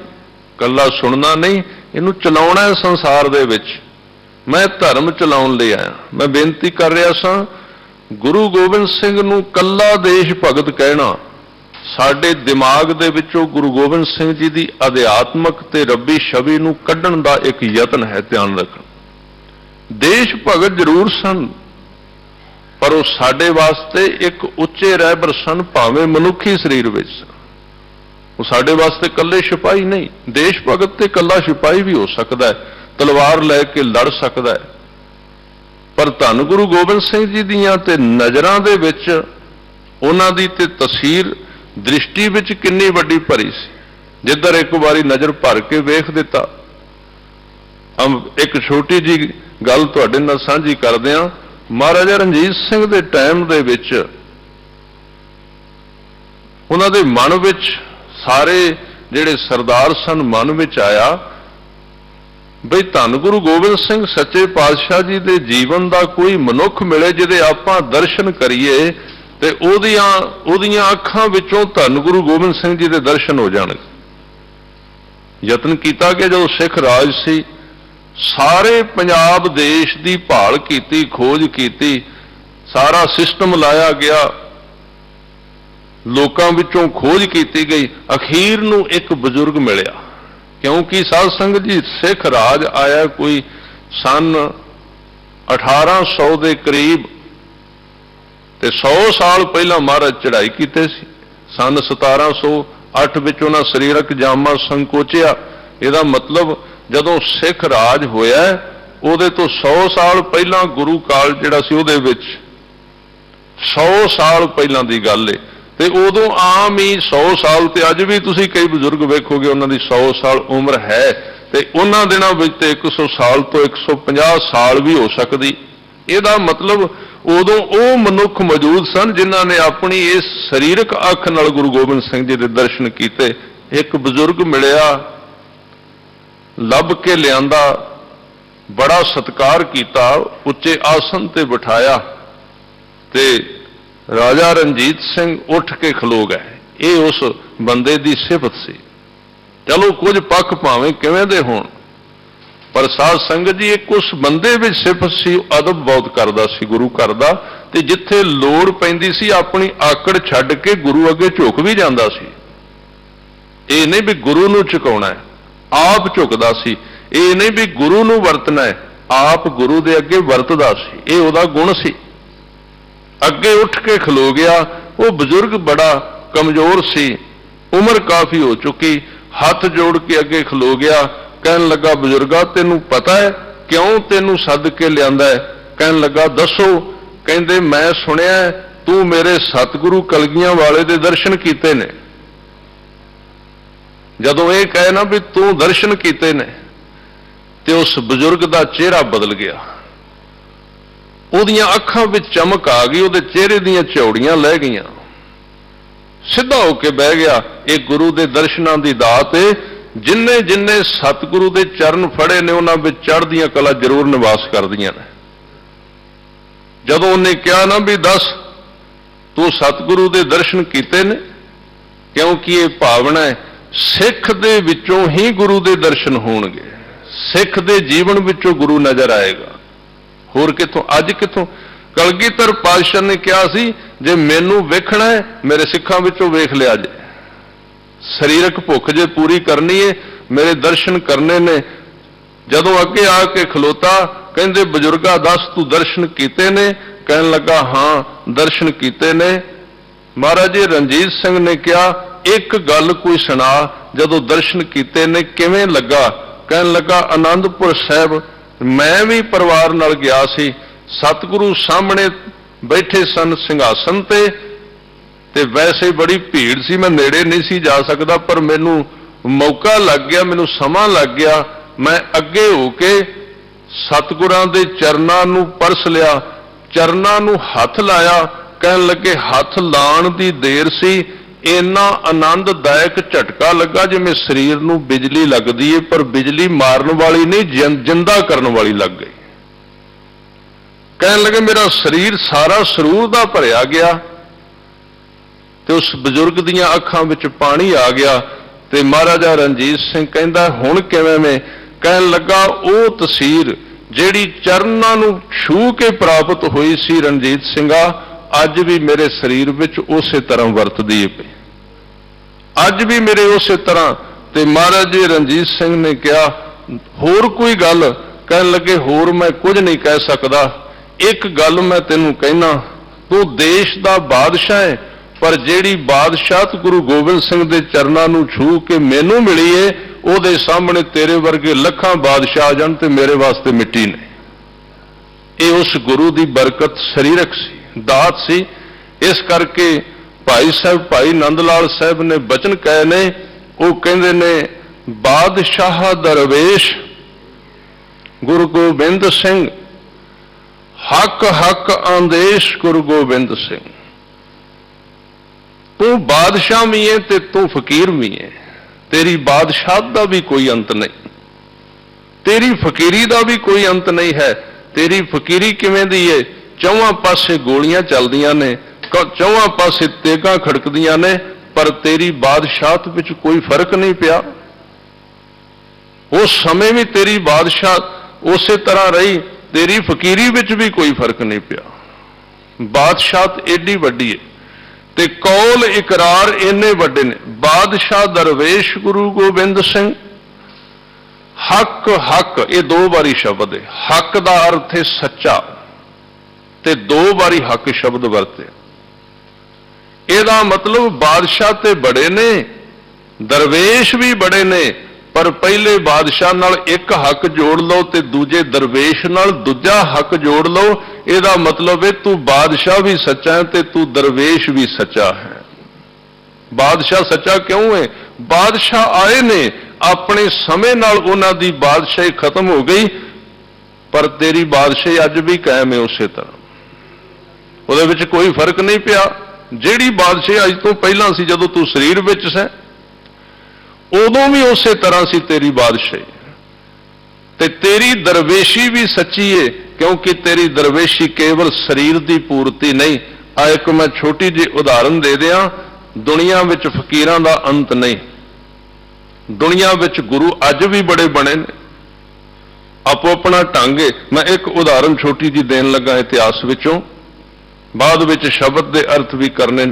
ਕੱਲਾ ਸੁਣਨਾ ਨਹੀਂ, ਇਹਨੂੰ ਚਲਾਉਣਾ ਹੈ ਸੰਸਾਰ ਦੇ ਵਿੱਚ। ਮੈਂ ਧਰਮ ਚਲਾਉਣ ਲਈ ਆਇਆ। ਮੈਂ ਬੇਨਤੀ ਕਰ ਰਿਹਾ ਸਾਂ, ਗੁਰੂ ਗੋਬਿੰਦ ਸਿੰਘ ਨੂੰ ਕੱਲਾ ਦੇਸ਼ ਭਗਤ ਕਹਿਣਾ ਸਾਡੇ ਦਿਮਾਗ ਦੇ ਵਿੱਚੋਂ ਗੁਰੂ ਗੋਬਿੰਦ ਸਿੰਘ ਜੀ ਦੀ ਅਧਿਆਤਮਕ ਤੇ ਰੱਬੀ ਛਵੀ ਨੂੰ ਕੱਢਣ ਦਾ ਇੱਕ ਯਤਨ ਹੈ। ਧਿਆਨ ਰੱਖਣਾ, ਦੇਸ਼ ਭਗਤ ਜ਼ਰੂਰ ਸਨ, ਪਰ ਉਹ ਸਾਡੇ ਵਾਸਤੇ ਇੱਕ ਉੱਚੇ ਰਹਿਬਰ ਸਨ, ਭਾਵੇਂ ਮਨੁੱਖੀ ਸਰੀਰ ਵਿੱਚ ਸਨ। ਉਹ ਸਾਡੇ ਵਾਸਤੇ ਇਕੱਲੇ ਸਿਪਾਹੀ ਨਹੀਂ। ਦੇਸ਼ ਭਗਤ ਤੇ ਇਕੱਲਾ ਸਿਪਾਹੀ ਵੀ ਹੋ ਸਕਦਾ ਹੈ, ਤਲਵਾਰ ਲੈ ਕੇ ਲੜ ਸਕਦਾ ਹੈ, ਪਰ ਧੰਨ ਗੁਰੂ ਗੋਬਿੰਦ ਸਿੰਘ ਜੀ ਦੀਆਂ ਤੇ ਨਜ਼ਰਾਂ ਦੇ ਵਿੱਚ, ਉਹਨਾਂ ਦੀ ਤੇ ਤਸਵੀਰ ਦ੍ਰਿਸ਼ਟੀ ਵਿੱਚ ਕਿੰਨੀ ਵੱਡੀ ਭਰੀ ਸੀ। ਜਿੱਧਰ ਇੱਕ ਵਾਰੀ ਨਜ਼ਰ ਭਰ ਕੇ ਵੇਖ ਦਿੱਤਾ। ਇੱਕ ਛੋਟੀ ਜੀ ਗੱਲ ਤੁਹਾਡੇ ਨਾਲ ਸਾਂਝੀ ਕਰਦੇ ਹਾਂ। ਮਹਾਰਾਜਾ ਰਣਜੀਤ ਸਿੰਘ ਦੇ ਟਾਈਮ ਦੇ ਵਿੱਚ ਉਹਨਾਂ ਦੇ ਮਨ ਵਿੱਚ, ਸਾਰੇ ਜਿਹੜੇ ਸਰਦਾਰ ਸਨ, ਮਨ ਵਿੱਚ ਆਇਆ ਬਈ ਧੰਨ ਗੁਰੂ ਗੋਬਿੰਦ ਸਿੰਘ ਸੱਚੇ ਪਾਤਸ਼ਾਹ ਜੀ ਦੇ ਜੀਵਨ ਦਾ ਕੋਈ ਮਨੁੱਖ ਮਿਲੇ ਜਿਹਦੇ ਆਪਾਂ ਦਰਸ਼ਨ ਕਰੀਏ ਤੇ ਉਹਦੀਆਂ ਅੱਖਾਂ ਵਿੱਚੋਂ ਧੰਨ ਗੁਰੂ ਗੋਬਿੰਦ ਸਿੰਘ ਜੀ ਦੇ ਦਰਸ਼ਨ ਹੋ ਜਾਣਗੇ। ਯਤਨ ਕੀਤਾ ਕਿ ਜਦੋਂ ਸਿੱਖ ਰਾਜ ਸੀ, ਸਾਰੇ ਪੰਜਾਬ ਦੇਸ਼ ਦੀ ਭਾਲ ਕੀਤੀ, ਖੋਜ ਕੀਤੀ, ਸਾਰਾ ਸਿਸਟਮ ਲਾਇਆ ਗਿਆ, ਲੋਕਾਂ ਵਿੱਚੋਂ ਖੋਜ ਕੀਤੀ ਗਈ। ਅਖੀਰ ਨੂੰ ਇੱਕ ਬਜ਼ੁਰਗ ਮਿਲਿਆ, ਕਿਉਂਕਿ ਸਾਧ ਸੰਗਤ ਜੀ ਸਿੱਖ ਰਾਜ ਆਇਆ ਕੋਈ ਸਨ 1800 ਦੇ ਕਰੀਬ, ਤੇ 100 ਸਾਲ ਪਹਿਲਾਂ ਮਹਾਰਾਜ ਚੜ੍ਹਾਈ ਕੀਤੇ ਸੀ। ਸਨ 1708 ਵਿੱਚ ਉਹਨਾਂ ਸਰੀਰਕ ਜਾਮਾ ਸੰਕੋਚਿਆ। ਇਹਦਾ ਮਤਲਬ ਜਦੋਂ ਸਿੱਖ ਰਾਜ ਹੋਇਆ ਉਹਦੇ ਤੋਂ 100 ਸਾਲ ਪਹਿਲਾਂ ਗੁਰੂ ਕਾਲ ਜਿਹੜਾ ਸੀ ਉਹਦੇ ਵਿੱਚ 100 ਸਾਲ ਪਹਿਲਾਂ ਦੀ ਗੱਲ ਏ। ਤੇ ਉਦੋਂ ਆਮ ਹੀ 100 ਸਾਲ, ਤੇ ਅੱਜ ਵੀ ਤੁਸੀਂ ਕਈ ਬਜ਼ੁਰਗ ਵੇਖੋਗੇ ਉਹਨਾਂ ਦੀ 100 ਸਾਲ ਉਮਰ ਹੈ, ਤੇ ਉਹਨਾਂ ਦਿਨਾਂ ਵਿੱਚ ਤੇ 100 ਸਾਲ ਤੋਂ 150 ਸਾਲ ਵੀ ਹੋ ਸਕਦੀ। ਇਹਦਾ ਮਤਲਬ ਉਦੋਂ ਉਹ ਮਨੁੱਖ ਮੌਜੂਦ ਸਨ ਜਿਨ੍ਹਾਂ ਨੇ ਆਪਣੀ ਇਸ ਸਰੀਰਕ ਅੱਖ ਨਾਲ ਗੁਰੂ ਗੋਬਿੰਦ ਸਿੰਘ ਜੀ ਦੇ ਦਰਸ਼ਨ ਕੀਤੇ। ਇੱਕ ਬਜ਼ੁਰਗ ਮਿਲਿਆ, ਲੱਭ ਕੇ ਲਿਆਂਦਾ, ਬੜਾ ਸਤਿਕਾਰ ਕੀਤਾ, ਉੱਚੇ ਆਸਨ ਤੇ ਬਿਠਾਇਆ, ਤੇ ਰਾਜਾ ਰਣਜੀਤ ਸਿੰਘ ਉੱਠ ਕੇ ਖਲੋ ਗਏ। ਇਹ ਉਸ ਬੰਦੇ ਦੀ ਸਿਫਤ ਸੀ। ਚਲੋ ਕੁਝ ਪੱਖ ਭਾਵੇਂ ਕਿਵੇਂ ਦੇ ਹੋਣ, ਪਰ ਸਾਧ ਸੰਗਤ ਜੀ ਇੱਕ ਉਸ ਬੰਦੇ ਵਿੱਚ ਸਿਫਤ ਸੀ, ਅਦਬ ਬਹੁਤ ਕਰਦਾ ਸੀ ਗੁਰੂ ਘਰ ਦਾ, ਤੇ ਜਿੱਥੇ ਲੋੜ ਪੈਂਦੀ ਸੀ ਆਪਣੀ ਆਕੜ ਛੱਡ ਕੇ ਗੁਰੂ ਅੱਗੇ ਝੁਕ ਵੀ ਜਾਂਦਾ ਸੀ। ਇਹ ਨਹੀਂ ਵੀ ਗੁਰੂ ਨੂੰ ਝੁਕਾਉਣਾ ਹੈ, ਆਪ ਝੁਕਦਾ ਸੀ। ਇਹ ਨਹੀਂ ਵੀ ਗੁਰੂ ਨੂੰ ਵਰਤਣਾ ਹੈ, ਆਪ ਗੁਰੂ ਦੇ ਅੱਗੇ ਵਰਤਦਾ ਸੀ। ਇਹ ਉਹਦਾ ਗੁਣ ਸੀ। ਅੱਗੇ ਉੱਠ ਕੇ ਖਲੋ ਗਿਆ। ਉਹ ਬਜ਼ੁਰਗ ਬੜਾ ਕਮਜ਼ੋਰ ਸੀ, ਉਮਰ ਕਾਫੀ ਹੋ ਚੁੱਕੀ, ਹੱਥ ਜੋੜ ਕੇ ਅੱਗੇ ਖਲੋ ਗਿਆ। ਕਹਿਣ ਲੱਗਾ, ਬਜ਼ੁਰਗਾ ਤੈਨੂੰ ਪਤਾ ਹੈ ਕਿਉਂ ਤੈਨੂੰ ਸੱਦ ਕੇ ਲਿਆਂਦਾ ਹੈ? ਕਹਿਣ ਲੱਗਾ, ਦੱਸੋ। ਕਹਿੰਦੇ, ਮੈਂ ਸੁਣਿਆ ਤੂੰ ਮੇਰੇ ਸਤਿਗੁਰੂ ਕਲਗੀਆਂ ਵਾਲੇ ਦੇ ਦਰਸ਼ਨ ਕੀਤੇ ਨੇ। ਜਦੋਂ ਇਹ ਕਹੇ ਨਾ ਵੀ ਤੂੰ ਦਰਸ਼ਨ ਕੀਤੇ ਨੇ, ਤੇ ਉਸ ਬਜ਼ੁਰਗ ਦਾ ਚਿਹਰਾ ਬਦਲ ਗਿਆ, ਉਹਦੀਆਂ ਅੱਖਾਂ ਵਿੱਚ ਚਮਕ ਆ ਗਈ, ਉਹਦੇ ਚਿਹਰੇ ਦੀਆਂ ਝੌੜੀਆਂ ਲਹਿ ਗਈਆਂ, ਸਿੱਧਾ ਹੋ ਕੇ ਬਹਿ ਗਿਆ। ਇਹ ਗੁਰੂ ਦੇ ਦਰਸ਼ਨਾਂ ਦੀ ਦਾਤ ਏ। ਜਿੰਨੇ ਜਿੰਨੇ ਸਤਿਗੁਰੂ ਦੇ ਚਰਨ ਫੜੇ ਨੇ ਉਹਨਾਂ ਵਿੱਚ ਚੜ੍ਹਦੀਆਂ ਕਲਾ ਜ਼ਰੂਰ ਨਿਵਾਸ ਕਰਦੀਆਂ ਨੇ। ਜਦੋਂ ਉਹਨੇ ਕਿਹਾ ਨਾ ਵੀ ਦੱਸ ਤੂੰ ਸਤਿਗੁਰੂ ਦੇ ਦਰਸ਼ਨ ਕੀਤੇ ਨੇ, ਕਿਉਂਕਿ ਇਹ ਭਾਵਨਾ ਹੈ ਸਿੱਖ ਦੇ ਵਿੱਚੋਂ ਹੀ ਗੁਰੂ ਦੇ ਦਰਸ਼ਨ ਹੋਣਗੇ, ਸਿੱਖ ਦੇ ਜੀਵਨ ਵਿੱਚੋਂ ਗੁਰੂ ਨਜ਼ਰ ਆਏਗਾ, ਹੋਰ ਕਿੱਥੋਂ? ਅੱਜ ਕਿੱਥੋਂ? ਕਲਗੀਧਰ ਪਾਤਸ਼ਾਹ ਨੇ ਕਿਹਾ ਸੀ, ਜੇ ਮੈਨੂੰ ਵੇਖਣਾ ਹੈ ਮੇਰੇ ਸਿੱਖਾਂ ਵਿੱਚੋਂ ਵੇਖ ਲਿਆ ਜੇ, ਸਰੀਰਕ ਭੁੱਖ ਜੇ ਪੂਰੀ ਕਰਨੀ ਹੈ ਮੇਰੇ ਦਰਸ਼ਨ ਕਰਨੇ ਨੇ। ਜਦੋਂ ਅੱਗੇ ਆ ਕੇ ਖਲੋਤਾ ਕਹਿੰਦੇ ਬਜ਼ੁਰਗਾ ਦੱਸ ਤੂੰ ਦਰਸ਼ਨ ਕੀਤੇ ਨੇ? ਕਹਿਣ ਲੱਗਾ ਹਾਂ ਦਰਸ਼ਨ ਕੀਤੇ ਨੇ। ਮਹਾਰਾਜ ਜੀ ਰਣਜੀਤ ਸਿੰਘ ਨੇ ਕਿਹਾ ਇੱਕ ਗੱਲ ਕੋਈ ਸੁਣਾ, ਜਦੋਂ ਦਰਸ਼ਨ ਕੀਤੇ ਨੇ ਕਿਵੇਂ ਲੱਗਾ? ਕਹਿਣ ਲੱਗਾ ਆਨੰਦਪੁਰ ਸਾਹਿਬ ਮੈਂ ਵੀ ਪਰਿਵਾਰ ਨਾਲ ਗਿਆ ਸੀ, ਸਤਿਗੁਰੂ ਸਾਹਮਣੇ ਬੈਠੇ ਸਨ ਸਿੰਘਾਸਨ ਤੇ ਵੈਸੇ ਬੜੀ ਭੀੜ ਸੀ, ਮੈਂ ਨੇੜੇ ਨਹੀਂ ਸੀ ਜਾ ਸਕਦਾ, ਪਰ ਮੈਨੂੰ ਮੌਕਾ ਲੱਗ ਗਿਆ, ਮੈਨੂੰ ਸਮਾਂ ਲੱਗ ਗਿਆ, ਮੈਂ ਅੱਗੇ ਹੋ ਕੇ ਸਤਿਗੁਰਾਂ ਦੇ ਚਰਨਾਂ ਨੂੰ ਪਰਸ ਲਿਆ, ਚਰਨਾਂ ਨੂੰ ਹੱਥ ਲਾਇਆ। ਕਹਿਣ ਲੱਗੇ ਹੱਥ ਲਾਉਣ ਦੀ ਦੇਰ ਸੀ, ਇੰਨਾ ਆਨੰਦਦਾਇਕ ਝਟਕਾ ਲੱਗਾ ਜਿਵੇਂ ਸਰੀਰ ਨੂੰ ਬਿਜਲੀ ਲੱਗਦੀ ਏ, ਪਰ ਬਿਜਲੀ ਮਾਰਨ ਵਾਲੀ ਨਹੀਂ, ਜਿੰਦਾ ਕਰਨ ਵਾਲੀ ਲੱਗ ਗਈ। ਕਹਿਣ ਲੱਗੇ ਮੇਰਾ ਸਰੀਰ ਸਾਰਾ ਸਰੂਰ ਦਾ ਭਰਿਆ ਗਿਆ, ਤੇ ਉਸ ਬਜ਼ੁਰਗ ਦੀਆਂ ਅੱਖਾਂ ਵਿੱਚ ਪਾਣੀ ਆ ਗਿਆ। ਤੇ ਮਹਾਰਾਜਾ ਰਣਜੀਤ ਸਿੰਘ ਕਹਿੰਦਾ ਹੁਣ ਕਿਵੇਂ ਮੈਂ? ਕਹਿਣ ਲੱਗਾ ਉਹ ਤਸਵੀਰ ਜਿਹੜੀ ਚਰਨਾਂ ਨੂੰ ਛੂ ਕੇ ਪ੍ਰਾਪਤ ਹੋਈ ਸੀ ਰਣਜੀਤ ਸਿੰਘਾ, ਅੱਜ ਵੀ ਮੇਰੇ ਸਰੀਰ ਵਿੱਚ ਉਸੇ ਤਰ੍ਹਾਂ ਵਰਤਦੀ ਹੈ ਪਈ, ਅੱਜ ਵੀ ਮੇਰੇ ਉਸੇ ਤਰ੍ਹਾਂ। ਤੇ ਮਹਾਰਾਜ ਜੀ ਰਣਜੀਤ ਸਿੰਘ ਨੇ ਕਿਹਾ ਹੋਰ ਕੋਈ ਗੱਲ? ਕਹਿਣ ਲੱਗੇ ਹੋਰ ਮੈਂ ਕੁਝ ਨਹੀਂ ਕਹਿ ਸਕਦਾ, ਇੱਕ ਗੱਲ ਮੈਂ ਤੈਨੂੰ ਕਹਿਣਾ, ਤੂੰ ਦੇਸ਼ ਦਾ ਬਾਦਸ਼ਾਹ ਹੈ, ਪਰ ਜਿਹੜੀ ਬਾਦਸ਼ਾਹਤ ਗੁਰੂ ਗੋਬਿੰਦ ਸਿੰਘ ਦੇ ਚਰਨਾਂ ਨੂੰ ਛੂ ਕੇ ਮੈਨੂੰ ਮਿਲੀ ਏ, ਉਹਦੇ ਸਾਹਮਣੇ ਤੇਰੇ ਵਰਗੇ ਲੱਖਾਂ ਬਾਦਸ਼ਾਹ ਆ ਜਾਣ ਤੇ ਮੇਰੇ ਵਾਸਤੇ ਮਿੱਟੀ ਨੇ। ਇਹ ਉਸ ਗੁਰੂ ਦੀ ਬਰਕਤ ਸਰੀਰਕ ਸੀ, ਦਾਤ ਸੀ। ਇਸ ਕਰਕੇ ਭਾਈ ਸਾਹਿਬ ਭਾਈ ਨੰਦ ਲਾਲ ਸਾਹਿਬ ਨੇ ਬਚਨ ਕਹੇ ਨੇ, ਉਹ ਕਹਿੰਦੇ ਨੇ ਬਾਦਸ਼ਾਹ ਦਰਵੇਸ਼ ਗੁਰੂ ਗੋਬਿੰਦ ਸਿੰਘ, ਹੱਕ ਹੱਕ ਆਂਦੇਸ਼ ਗੁਰੂ ਗੋਬਿੰਦ ਸਿੰਘ। ਤੂੰ ਬਾਦਸ਼ਾਹ ਵੀ ਹੈ ਤੇ ਤੂੰ ਫਕੀਰ ਵੀ ਹੈ, ਤੇਰੀ ਬਾਦਸ਼ਾਹਤ ਦਾ ਵੀ ਕੋਈ ਅੰਤ ਨਹੀਂ, ਤੇਰੀ ਫਕੀਰੀ ਦਾ ਵੀ ਕੋਈ ਅੰਤ ਨਹੀਂ ਹੈ। ਤੇਰੀ ਫਕੀਰੀ ਕਿਵੇਂ ਦੀ ਹੈ? ਚੌਹਾਂ ਪਾਸੇ ਗੋਲੀਆਂ ਚੱਲਦੀਆਂ ਨੇ, ਚੌਹਾਂ ਪਾਸੇ ਤੇਗਾਂ ਖੜਕਦੀਆਂ ਨੇ, ਪਰ ਤੇਰੀ ਬਾਦਸ਼ਾਹਤ ਵਿੱਚ ਕੋਈ ਫਰਕ ਨਹੀਂ ਪਿਆ। ਉਸ ਸਮੇਂ ਵੀ ਤੇਰੀ ਬਾਦਸ਼ਾਹਤ ਉਸੇ ਤਰ੍ਹਾਂ ਰਹੀ, ਤੇਰੀ ਫਕੀਰੀ ਵਿੱਚ ਵੀ ਕੋਈ ਫਰਕ ਨਹੀਂ ਪਿਆ। ਬਾਦਸ਼ਾਹਤ ਏਡੀ ਵੱਡੀ ਹੈ ਤੇ ਕੌਲ ਇਕਰਾਰ ਇੰਨੇ ਵੱਡੇ ਨੇ। ਬਾਦਸ਼ਾਹ ਦਰਵੇਸ਼ ਗੁਰੂ ਗੋਬਿੰਦ ਸਿੰਘ, ਹੱਕ ਹੱਕ ਇਹ ਦੋ ਵਾਰੀ ਸ਼ਬਦ ਹੈ। ਹੱਕ ਦਾ ਅਰਥ ਹੈ ਸੱਚਾ, ਤੇ ਦੋ ਵਾਰੀ ਹੱਕ ਸ਼ਬਦ ਵਰਤੇ। ਇਹਦਾ ਮਤਲਬ ਬਾਦਸ਼ਾਹ ਤੇ ਬੜੇ ਨੇ, ਦਰਵੇਸ਼ ਵੀ ਬੜੇ ਨੇ, ਪਰ ਪਹਿਲੇ ਬਾਦਸ਼ਾਹ ਨਾਲ ਇੱਕ ਹੱਕ ਜੋੜ ਲਓ ਤੇ ਦੂਜੇ ਦਰਵੇਸ਼ ਨਾਲ ਦੂਜਾ ਹੱਕ ਜੋੜ ਲਓ। ਇਹਦਾ ਮਤਲਬ ਹੈ ਤੂੰ ਬਾਦਸ਼ਾਹ ਵੀ ਸੱਚਾ ਹੈ ਤੇ ਤੂੰ ਦਰਵੇਸ਼ ਵੀ ਸੱਚਾ ਹੈ। ਬਾਦਸ਼ਾਹ ਸੱਚਾ ਕਿਉਂ ਹੈ? ਬਾਦਸ਼ਾਹ ਆਏ ਨੇ, ਆਪਣੇ ਸਮੇਂ ਨਾਲ ਉਹਨਾਂ ਦੀ ਬਾਦਸ਼ਾਹੀ ਖਤਮ ਹੋ ਗਈ, ਪਰ ਤੇਰੀ ਬਾਦਸ਼ਾਹੀ ਅੱਜ ਵੀ ਕਾਇਮ ਹੈ ਉਸੇ ਤਰ੍ਹਾਂ, ਉਹਦੇ ਵਿੱਚ ਕੋਈ ਫਰਕ ਨਹੀਂ ਪਿਆ। ਜਿਹੜੀ ਬਾਦਸ਼ਾਹੀ ਅੱਜ ਤੋਂ ਪਹਿਲਾਂ ਸੀ ਜਦੋਂ ਤੂੰ ਸਰੀਰ ਵਿੱਚ ਸੈਂ, ਉਦੋਂ ਵੀ ਉਸੇ ਤਰ੍ਹਾਂ ਸੀ ਤੇਰੀ ਬਾਦਸ਼ਾਹੀ। ਤੇ ਤੇਰੀ ਦਰਵੇਸ਼ੀ ਵੀ ਸੱਚੀ ਏ, ਕਿਉਂਕਿ ਤੇਰੀ ਦਰਵੇਸ਼ੀ ਕੇਵਲ ਸਰੀਰ ਦੀ ਪੂਰਤੀ ਨਹੀਂ। ਆ ਇੱਕ ਮੈਂ ਛੋਟੀ ਜਿਹੀ ਉਦਾਹਰਨ ਦੇ ਦਿਆਂ, ਦੁਨੀਆ ਵਿੱਚ ਫਕੀਰਾਂ ਦਾ ਅੰਤ ਨਹੀਂ, ਦੁਨੀਆ ਵਿੱਚ ਗੁਰੂ ਅੱਜ ਵੀ ਬੜੇ ਬਣੇ ਨੇ, ਆਪੋ ਆਪਣਾ ਢੰਗ ਏ। ਮੈਂ ਇੱਕ ਉਦਾਹਰਨ ਛੋਟੀ ਜਿਹੀ ਦੇਣ ਲੱਗਾ ਇਤਿਹਾਸ ਵਿੱਚੋਂ, ਬਾਅਦ ਵਿੱਚ ਸ਼ਬਦ ਦੇ ਅਰਥ ਵੀ ਕਰਨੇ।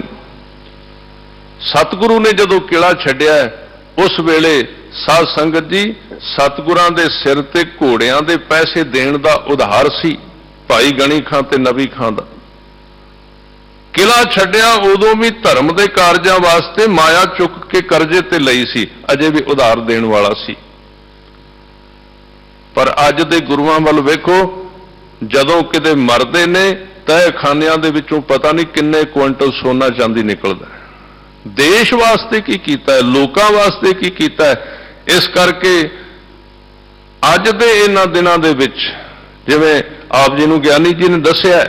ਸਤਿਗੁਰੂ ਨੇ ਜਦੋਂ ਕਿਲਾ ਛੱਡਿਆ, ਉਸ ਵੇਲੇ ਸਾਧ ਸੰਗਤ ਜੀ ਸਤਿਗੁਰਾਂ ਦੇ ਸਿਰ ਤੇ ਘੋੜਿਆਂ ਦੇ ਪੈਸੇ ਦੇਣ ਦਾ ਉਧਾਰ ਸੀ ਭਾਈ ਗਣੀ ਖਾਂ ਤੇ ਨਬੀ ਖਾਂ ਦਾ। ਕਿਲਾ ਛੱਡਿਆ ਉਦੋਂ ਵੀ ਧਰਮ ਦੇ ਕਾਰਜਾਂ ਵਾਸਤੇ ਮਾਇਆ ਚੁੱਕ ਕੇ ਕਰਜ਼ੇ ਤੇ ਲਈ ਸੀ, ਅਜੇ ਵੀ ਉਧਾਰ ਦੇਣ ਵਾਲਾ ਸੀ। ਪਰ ਅੱਜ ਦੇ ਗੁਰੂਆਂ ਵੱਲ ਵੇਖੋ, ਜਦੋਂ ਕਿਤੇ ਮਰਦੇ ਨੇ ਤਹਿਖਾਨਿਆਂ ਦੇ ਵਿੱਚੋਂ ਪਤਾ ਨਹੀਂ ਕਿੰਨੇ ਕੁਇੰਟਲ ਸੋਨਾ ਚਾਂਦੀ ਨਿਕਲਦਾ ਹੈ। ਦੇਸ਼ ਵਾਸਤੇ ਕੀ ਕੀਤਾ ਹੈ, ਲੋਕਾਂ ਵਾਸਤੇ ਕੀ ਕੀਤਾ ਹੈ। ਇਸ ਕਰਕੇ ਅੱਜ ਦੇ ਇਹਨਾਂ ਦਿਨਾਂ ਦੇ ਵਿੱਚ, ਜਿਵੇਂ ਆਪ ਜੀ ਨੂੰ ਗਿਆਨੀ ਜੀ ਨੇ ਦੱਸਿਆ,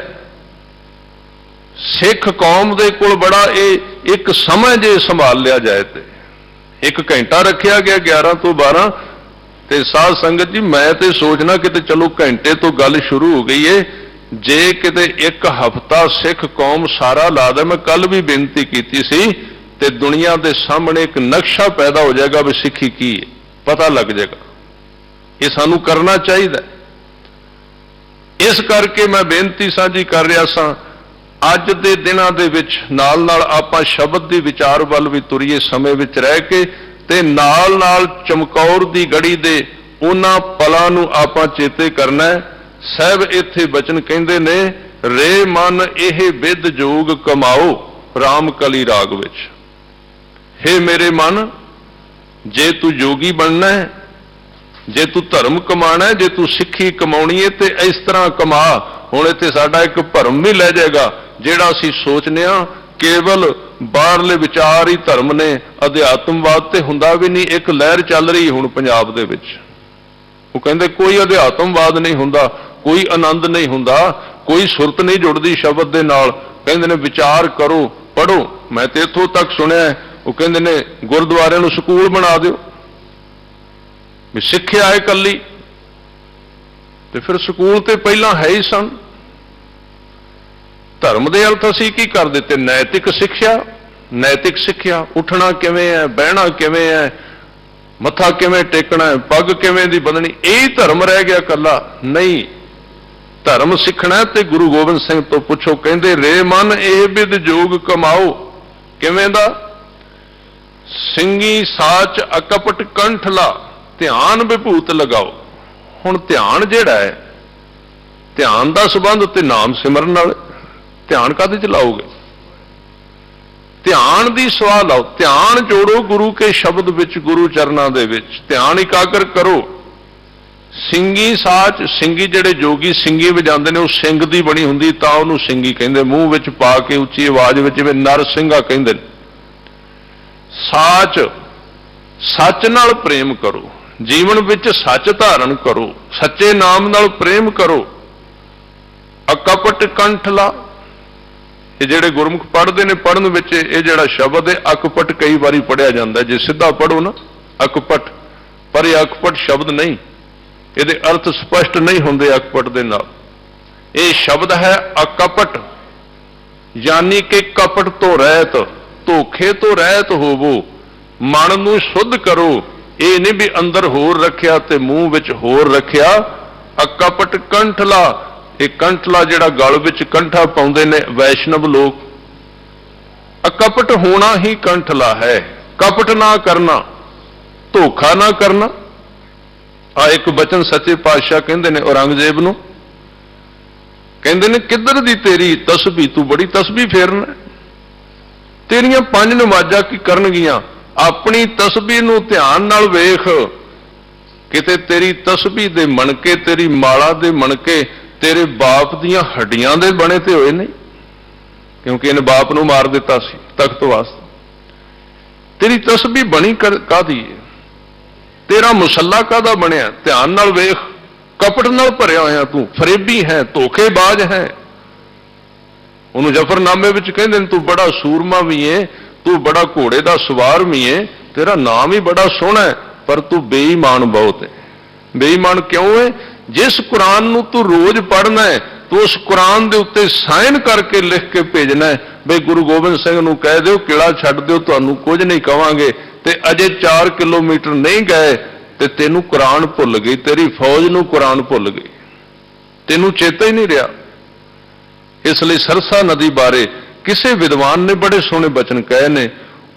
ਸਿੱਖ ਕੌਮ ਦੇ ਕੋਲ ਬੜਾ ਇਹ ਇੱਕ ਸਮਾਂ ਜੇ ਸੰਭਾਲ ਲਿਆ ਜਾਏ ਤੇ 1 ਘੰਟਾ ਰੱਖਿਆ ਗਿਆ 11 ਤੋਂ 12, ਤੇ ਸਾਧ ਸੰਗਤ ਜੀ ਮੈਂ ਤੇ ਸੋਚਣਾ ਕਿਤੇ ਚਲੋ ਘੰਟੇ ਤੋਂ ਗੱਲ ਸ਼ੁਰੂ ਹੋ ਗਈ ਏ, ਜੇ ਕਿਤੇ 1 ਹਫ਼ਤਾ ਸਿੱਖ ਕੌਮ ਸਾਰਾ ਲਾ ਦੇ, ਮੈਂ ਕੱਲ ਵੀ ਬੇਨਤੀ ਕੀਤੀ ਸੀ, ਤੇ ਦੁਨੀਆ ਦੇ ਸਾਹਮਣੇ ਇੱਕ ਨਕਸ਼ਾ ਪੈਦਾ ਹੋ ਜਾਏਗਾ ਵੀ ਸਿੱਖੀ ਕੀ ਹੈ, ਪਤਾ ਲੱਗ ਜਾਏਗਾ। ਇਹ ਸਾਨੂੰ ਕਰਨਾ ਚਾਹੀਦਾ। ਇਸ ਕਰਕੇ ਮੈਂ ਬੇਨਤੀ ਸਾਂਝੀ ਕਰ ਰਿਹਾ ਸਾਂ, ਅੱਜ ਦੇ ਦਿਨਾਂ ਦੇ ਵਿੱਚ ਨਾਲ ਨਾਲ ਆਪਾਂ ਸ਼ਬਦ ਦੀ ਵਿਚਾਰ ਵੱਲ ਵੀ ਤੁਰੀਏ, ਸਮੇਂ ਵਿੱਚ ਰਹਿ ਕੇ, ਤੇ ਨਾਲ ਨਾਲ ਚਮਕੌਰ ਦੀ ਗੜੀ ਦੇ ਉਹਨਾਂ ਪਲਾਂ ਨੂੰ ਆਪਾਂ ਚੇਤੇ ਕਰਨਾ ਹੈ। ਸਾਹਿਬ ਇੱਥੇ ਬਚਨ ਕਹਿੰਦੇ ਨੇ, ਰੇ ਮਨ ਇਹ ਵਿਦ ਜੋਗ ਕਮਾਓ ਰਾਮ ਕਲੀ ਰਾਗ ਵਿੱਚ। ਹੇ ਮੇਰੇ ਮਨ, ਜੇ ਤੂੰ ਜੋਗੀ ਬਣਨਾ ਹੈ, ਜੇ ਤੂੰ ਧਰਮ ਕਮਾਣਾ ਹੈ, ਜੇ ਤੂੰ ਸਿੱਖੀ ਕਮਾਉਣੀ ਹੈ ਤੇ ਇਸ ਤਰ੍ਹਾਂ ਕਮਾ। ਹੁਣ ਇੱਥੇ ਸਾਡਾ ਇੱਕ ਭਰਮ ਵੀ ਲੈ ਜਾਏਗਾ, ਜਿਹੜਾ ਅਸੀਂ ਸੋਚਨੇ ਆ ਕੇਵਲ ਬਾਹਰਲੇ ਵਿਚਾਰ ਹੀ ਧਰਮ ਨੇ, ਅਧਿਆਤਮਵਾਦ ਤੇ ਹੁੰਦਾ ਵੀ ਨਹੀਂ। ਇੱਕ ਲਹਿਰ ਚੱਲ ਰਹੀ ਹੁਣ ਪੰਜਾਬ ਦੇ ਵਿੱਚ, ਉਹ ਕਹਿੰਦੇ ਕੋਈ ਅਧਿਆਤਮਵਾਦ ਨਹੀਂ ਹੁੰਦਾ, ਕੋਈ ਆਨੰਦ ਨਹੀਂ ਹੁੰਦਾ, ਕੋਈ ਸੁਰਤ ਨਹੀਂ ਜੁੜਦੀ ਸ਼ਬਦ ਦੇ ਨਾਲ। ਕਹਿੰਦੇ ਨੇ ਵਿਚਾਰ ਕਰੋ, ਪੜ੍ਹੋ। ਮੈਂ ਤੇ ਇੱਥੋਂ ਤੱਕ ਸੁਣਿਆ, ਉਹ ਕਹਿੰਦੇ ਨੇ ਗੁਰਦੁਆਰਿਆਂ ਨੂੰ ਸਕੂਲ ਬਣਾ ਦਿਓ, ਵੀ ਸਿੱਖਿਆ ਹੈ ਇਕੱਲੀ। ਤੇ ਫਿਰ ਸਕੂਲ ਤੇ ਪਹਿਲਾਂ ਹੈ ਹੀ ਸਨ। ਧਰਮ ਦੇ ਅਰਥ ਅਸੀਂ ਕੀ ਕਰ ਦਿੱਤੇ? ਨੈਤਿਕ ਸਿੱਖਿਆ। ਨੈਤਿਕ ਸਿੱਖਿਆ, ਉੱਠਣਾ ਕਿਵੇਂ ਹੈ, ਬਹਿਣਾ ਕਿਵੇਂ ਹੈ, ਮੱਥਾ ਕਿਵੇਂ ਟੇਕਣਾ ਹੈ, ਪੱਗ ਕਿਵੇਂ ਦੀ ਬੰਨਣੀ, ਇਹ ਧਰਮ ਰਹਿ ਗਿਆ ਇਕੱਲਾ। ਨਹੀਂ, ਧਰਮ ਸਿੱਖਣਾ ਤੇ ਗੁਰੂ ਗੋਬਿੰਦ ਸਿੰਘ ਤੋਂ ਪੁੱਛੋ। ਕਹਿੰਦੇ ਰੇ ਮਨ ਇਹ ਵਿਦ ਜੋਗ ਕਮਾਓ। ਕਿਵੇਂ ਦਾ? ਸਿੰਘੀ ਸਾਚ ਅਕਪਟ ਕੰਠ ਲਾ, ਧਿਆਨ ਵਿਭੂਤ ਲਗਾਓ। ਹੁਣ ਧਿਆਨ ਜਿਹੜਾ ਹੈ, ਧਿਆਨ ਦਾ ਸੰਬੰਧ ਤੇ ਨਾਮ ਸਿਮਰਨ ਨਾਲ। ਧਿਆਨ ਕਾਹਦੇ ਚ ਲਾਓਗੇ? ਧਿਆਨ ਦੀ ਸਵਾਹ ਲਾਓ, ਧਿਆਨ ਜੋੜੋ ਗੁਰੂ ਕੇ ਸ਼ਬਦ ਵਿੱਚ, ਗੁਰੂ ਚਰਨਾਂ ਦੇ ਵਿੱਚ ਧਿਆਨ ਇਕਾਗਰ ਕਰੋ। ਸਿੰਘੀ ਸਾਚ, ਸਿੰਘੀ ਜਿਹੜੇ ਜੋਗੀ ਸਿੰਘੀ ਵਜਾਉਂਦੇ ਨੇ, ਉਹ ਸਿੰਘ ਦੀ ਬਣੀ ਹੁੰਦੀ ਤਾਂ ਉਹਨੂੰ ਸਿੰਘੀ ਕਹਿੰਦੇ। ਮੂੰਹ ਵਿੱਚ ਪਾ ਕੇ ਉੱਚੀ ਆਵਾਜ਼ ਵਿੱਚ, ਜਿਵੇਂ ਨਰ ਸਿੰਘਾ ਕਹਿੰਦੇ ਨੇ। ਸਾਚ, ਸੱਚ ਨਾਲ ਪ੍ਰੇਮ ਕਰੋ, ਜੀਵਨ ਵਿੱਚ ਸੱਚ ਧਾਰਨ ਕਰੋ, ਸੱਚੇ ਨਾਮ ਨਾਲ ਪ੍ਰੇਮ ਕਰੋ। ਅਕਪਟ ਕੰਠ ਲਾ, ਇਹ ਜਿਹੜੇ ਗੁਰਮੁਖ ਪੜ੍ਹਦੇ ਨੇ, ਪੜ੍ਹਨ ਵਿੱਚ ਇਹ ਜਿਹੜਾ ਸ਼ਬਦ ਹੈ ਅਕਪਟ ਕਈ ਵਾਰੀ ਪੜ੍ਹਿਆ ਜਾਂਦਾ। ਜੇ ਸਿੱਧਾ ਪੜ੍ਹੋ ਨਾ ਅਕਪਟ, ਪਰ ਇਹ ਅਕਪਟ ਸ਼ਬਦ ਨਹੀਂ, ਇਹਦੇ ਅਰਥ ਸਪਸ਼ਟ ਨਹੀਂ ਹੁੰਦੇ ਅਕਪਟ ਦੇ ਨਾਲ। ਇਹ ਸ਼ਬਦ ਹੈ ਅਕਪਟ, ਯਾਨੀ ਕਿ ਕਪਟ ਤੋਂ ਰਹਿਤ, ਧੋਖੇ ਤੋਂ ਰਹਿਤ ਹੋਵੋ, ਮਨ ਨੂੰ ਸ਼ੁੱਧ ਕਰੋ। ਇਹ ਨਹੀਂ ਵੀ ਅੰਦਰ ਹੋਰ ਰੱਖਿਆ ਤੇ ਮੂੰਹ ਵਿੱਚ ਹੋਰ ਰੱਖਿਆ। ਅਕਪਟ ਕੰਠਲਾ, ਇਹ ਕੰਠਲਾ ਜਿਹੜਾ ਗਲ ਵਿੱਚ ਕੰਠਾ ਪਾਉਂਦੇ ਨੇ ਵੈਸ਼ਨਵ ਲੋਕ, ਅਕਪਟ ਹੋਣਾ ਹੀ ਕੰਠਲਾ ਹੈ। ਕਪਟ ਨਾ ਕਰਨਾ, ਧੋਖਾ ਨਾ ਕਰਨਾ। ਆ ਇੱਕ ਬਚਨ ਸੱਚੇ ਪਾਤਸ਼ਾਹ ਕਹਿੰਦੇ ਨੇ ਔਰੰਗਜ਼ੇਬ ਨੂੰ, ਕਹਿੰਦੇ ਨੇ ਕਿੱਧਰ ਦੀ ਤੇਰੀ ਤਸਬੀਹ, ਤੂੰ ਬੜੀ ਤਸਬੀਹ ਫੇਰਨਾ, ਤੇਰੀਆਂ 5 ਨਮਾਜ਼ਾਂ ਕੀ ਕਰਨਗੀਆਂ? ਆਪਣੀ ਤਸਬੀਹ ਨੂੰ ਧਿਆਨ ਨਾਲ ਵੇਖ, ਕਿਤੇ ਤੇਰੀ ਤਸਬੀਹ ਦੇ ਮਣਕੇ, ਤੇਰੀ ਮਾਲਾ ਦੇ ਮਣਕੇ ਤੇਰੇ ਬਾਪ ਦੀਆਂ ਹੱਡੀਆਂ ਦੇ ਬਣੇ ਤੇ ਹੋਏ ਨਹੀਂ, ਕਿਉਂਕਿ ਇਹਨੇ ਬਾਪ ਨੂੰ ਮਾਰ ਦਿੱਤਾ ਸੀ ਤਖਤ ਵਾਸਤੇ। ਤੇਰੀ ਤਸਬੀਹ ਬਣੀ ਕਾਹਦੀ ਹੈ? ਤੇਰਾ ਮੁਸੱਲਾ ਕਾਹਦਾ ਬਣਿਆ? ਧਿਆਨ ਨਾਲ ਵੇਖ। ਕਪਟ ਨਾਲ ਭਰਿਆ ਹੋਇਆ ਤੂੰ, ਫਰੇਬੀ ਹੈ, ਧੋਖੇਬਾਜ਼ ਹੈ। ਉਹਨੂੰ ਜ਼ਫਰਨਾਮੇ ਵਿੱਚ ਕਹਿੰਦੇ ਨੇ, ਤੂੰ ਬੜਾ ਸੂਰਮਾ ਵੀ ਹੈ, ਤੂੰ ਬੜਾ ਘੋੜੇ ਦਾ ਸਵਾਰ ਵੀ ਹੈ, ਤੇਰਾ ਨਾਮ ਹੀ ਬੜਾ ਸੋਹਣਾ ਹੈ, ਪਰ ਤੂੰ ਬੇਈਮਾਨ ਬਹੁਤ ਹੈ। ਬੇਈਮਾਨ ਕਿਉਂ ਹੈ? ਜਿਸ ਕੁਰਾਨ ਨੂੰ ਤੂੰ ਰੋਜ਼ ਪੜ੍ਹਨਾ ਹੈ, ਤੂੰ ਉਸ ਕੁਰਾਨ ਦੇ ਉੱਤੇ ਸਾਈਨ ਕਰਕੇ ਲਿਖ ਕੇ ਭੇਜਣਾ ਹੈ, ਬਈ ਗੁਰੂ ਗੋਬਿੰਦ ਸਿੰਘ ਨੂੰ ਕਹਿ ਦਿਓ ਕਿਲਾ ਛੱਡ ਦਿਓ, ਤੁਹਾਨੂੰ ਕੁਝ ਨਹੀਂ ਕਵਾਂਗੇ। ਤੇ ਅਜੇ 4 ਕਿਲੋਮੀਟਰ ਨਹੀਂ ਗਏ ਤੇ ਤੈਨੂੰ ਕੁਰਾਨ ਭੁੱਲ ਗਈ, ਤੇਰੀ ਫੌਜ ਨੂੰ ਕੁਰਾਨ ਭੁੱਲ ਗਈ, ਤੈਨੂੰ ਚੇਤਾ ਹੀ ਨਹੀਂ ਰਿਹਾ। ਇਸ ਲਈ ਸਰਸਾ ਨਦੀ ਬਾਰੇ ਕਿਸੇ ਵਿਦਵਾਨ ਨੇ ਬੜੇ ਸੋਹਣੇ ਬਚਨ ਕਹੇ ਨੇ।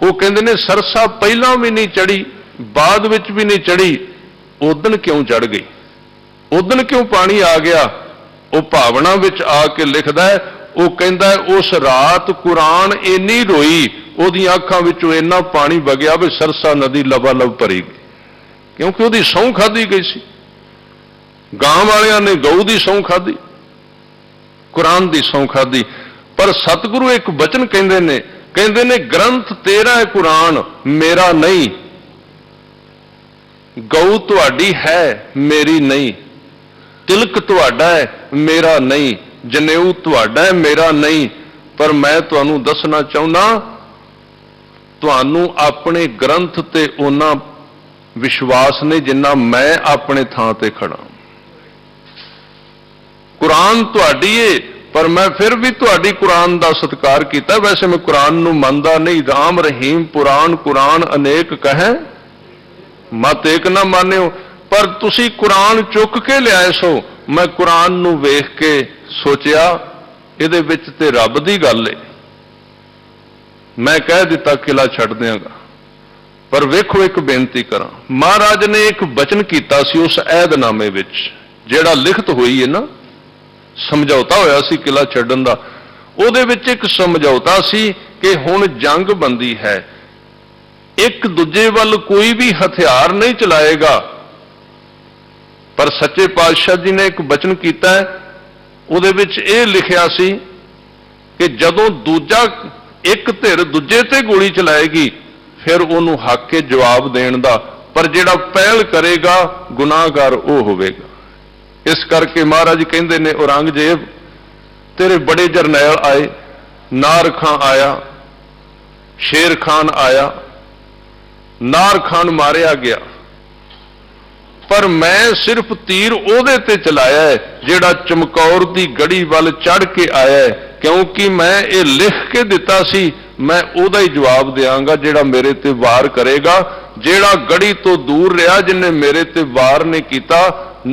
ਉਹ ਕਹਿੰਦੇ ਨੇ ਸਰਸਾ ਪਹਿਲਾਂ ਵੀ ਨਹੀਂ ਚੜੀ, ਬਾਅਦ ਵਿੱਚ ਵੀ ਨਹੀਂ ਚੜੀ, ਉਦਣ ਕਿਉਂ ਚੜ ਗਈ? ਉਦਣ ਕਿਉਂ ਪਾਣੀ ਆ ਗਿਆ? ਉਹ ਭਾਵਨਾ ਵਿੱਚ ਆ ਕੇ ਲਿਖਦਾ ਹੈ, ਉਹ ਕਹਿੰਦਾ ਉਸ ਰਾਤ ਕੁਰਾਨ ਇੰਨੀ ਰੋਈ, ਉਹਦੀਆਂ ਅੱਖਾਂ ਵਿੱਚੋਂ ਇੰਨਾ ਪਾਣੀ ਵਗਿਆ ਵੀ ਸਰਸਾ ਨਦੀ ਲਬਾਲਬ ਭਰੀ ਗਈ, ਕਿਉਂਕਿ ਉਹਦੀ ਸਹੁੰ ਖਾਧੀ ਗਈ ਸੀ। ਗਾਂ ਵਾਲਿਆਂ ਨੇ ਗਊ ਦੀ ਸਹੁੰ ਖਾਧੀ, ਕੁਰਾਨ ਦੀ ਸਹੁੰ ਖਾਧੀ। ਪਰ ਸਤਿਗੁਰੂ ਇੱਕ ਬਚਨ ਕਹਿੰਦੇ ਨੇ ਗ੍ਰੰਥ ਤੇਰਾ ਹੈ ਕੁਰਾਨ, ਮੇਰਾ ਨਹੀਂ। ਗਊ ਤੁਹਾਡੀ ਹੈ, ਮੇਰੀ ਨਹੀਂ। ਤਿਲਕ ਤੁਹਾਡਾ ਹੈ, ਮੇਰਾ ਨਹੀਂ। ਜਨੇਊ ਤੁਹਾਡਾ ਹੈ, ਮੇਰਾ ਨਹੀਂ। ਪਰ ਮੈਂ ਤੁਹਾਨੂੰ ਦੱਸਣਾ ਚਾਹੁੰਦਾ, ਤੁਹਾਨੂੰ ਆਪਣੇ ਗ੍ਰੰਥ ਤੇ ਉਹਨਾਂ ਵਿਸ਼ਵਾਸ ਨਹੀਂ ਜਿੰਨਾ ਮੈਂ ਆਪਣੇ ਥਾਂ ਤੇ ਖੜਾ। ਕੁਰਾਨ ਤੁਹਾਡੀ ਏ, ਪਰ ਮੈਂ ਫਿਰ ਵੀ ਤੁਹਾਡੀ ਕੁਰਾਨ ਦਾ ਸਤਿਕਾਰ ਕੀਤਾ। ਵੈਸੇ ਮੈਂ ਕੁਰਾਨ ਨੂੰ ਮੰਨਦਾ ਨਹੀਂ। ਰਾਮ ਰਹੀਮ ਪੁਰਾਣ ਕੁਰਾਨ ਅਨੇਕ ਕਹੈ, ਮਤ ਏਕ ਨਾ ਮਾਨਿਓ। ਪਰ ਤੁਸੀਂ ਕੁਰਾਨ ਚੁੱਕ ਕੇ ਲਿਆਏ ਸੋ, ਮੈਂ ਕੁਰਾਨ ਨੂੰ ਵੇਖ ਕੇ ਸੋਚਿਆ ਇਹਦੇ ਵਿੱਚ ਤੇ ਰੱਬ ਦੀ ਗੱਲ ਏ। ਮੈਂ ਕਹਿ ਦਿੱਤਾ ਕਿਲਾ ਛੱਡ ਦਿਆਂਗਾ। ਪਰ ਵੇਖੋ ਇੱਕ ਬੇਨਤੀ ਕਰਾਂ, ਮਹਾਰਾਜ ਨੇ ਇੱਕ ਬਚਨ ਕੀਤਾ ਸੀ ਉਸ ਅਹਿਦਨਾਮੇ ਵਿੱਚ, ਜਿਹੜਾ ਲਿਖਤ ਹੋਈ ਹੈ ਨਾ, ਸਮਝੌਤਾ ਹੋਇਆ ਸੀ ਕਿਲਾ ਛੱਡਣ ਦਾ, ਉਹਦੇ ਵਿੱਚ ਇੱਕ ਸਮਝੌਤਾ ਸੀ ਕਿ ਹੁਣ ਜੰਗ ਬੰਦੀ ਹੈ, ਇੱਕ ਦੂਜੇ ਵੱਲ ਕੋਈ ਵੀ ਹਥਿਆਰ ਨਹੀਂ ਚਲਾਏਗਾ। ਪਰ ਸੱਚੇ ਪਾਤਸ਼ਾਹ ਜੀ ਨੇ ਇੱਕ ਬਚਨ ਕੀਤਾ ਹੈ, ਉਹਦੇ ਵਿੱਚ ਇਹ ਲਿਖਿਆ ਸੀ ਕਿ ਜਦੋਂ ਦੂਜਾ ਇੱਕ ਧਿਰ ਦੂਜੇ ਤੇ ਗੋਲੀ ਚਲਾਏਗੀ ਫਿਰ ਉਹਨੂੰ ਹੱਕ ਹੈ ਜਵਾਬ ਦੇਣ ਦਾ, ਪਰ ਜਿਹੜਾ ਪਹਿਲ ਕਰੇਗਾ ਗੁਨਾਹਗਾਰ ਉਹ ਹੋਵੇਗਾ। ਇਸ ਕਰਕੇ ਮਹਾਰਾਜ ਕਹਿੰਦੇ ਨੇ, ਔਰੰਗਜ਼ੇਬ ਤੇਰੇ ਬੜੇ ਜਰਨੈਲ ਆਏ, ਨਾਰ ਖਾਂ ਆਇਆ, ਸ਼ੇਰ ਖਾਨ ਆਇਆ, ਨਾਰ ਖਾਨ ਮਾਰਿਆ ਗਿਆ, ਪਰ ਮੈਂ ਸਿਰਫ ਤੀਰ ਉਹਦੇ ਤੇ ਚਲਾਇਆ ਹੈ ਜਿਹੜਾ ਚਮਕੌਰ ਦੀ ਗੜੀ ਵੱਲ ਚੜ੍ਹ ਕੇ ਆਇਆ ਹੈ, ਕਿਉਂਕਿ ਮੈਂ ਇਹ ਲਿਖ ਕੇ ਦਿੱਤਾ ਸੀ ਮੈਂ ਉਹਦਾ ਹੀ ਜਵਾਬ ਦਿਆਂਗਾ ਜਿਹੜਾ ਮੇਰੇ ਤੇ ਵਾਰ ਕਰੇਗਾ। ਜਿਹੜਾ ਗੜੀ ਤੋਂ ਦੂਰ ਰਿਹਾ, ਜਿਹਨੇ ਮੇਰੇ ਤੇ ਵਾਰ ਨਹੀਂ ਕੀਤਾ,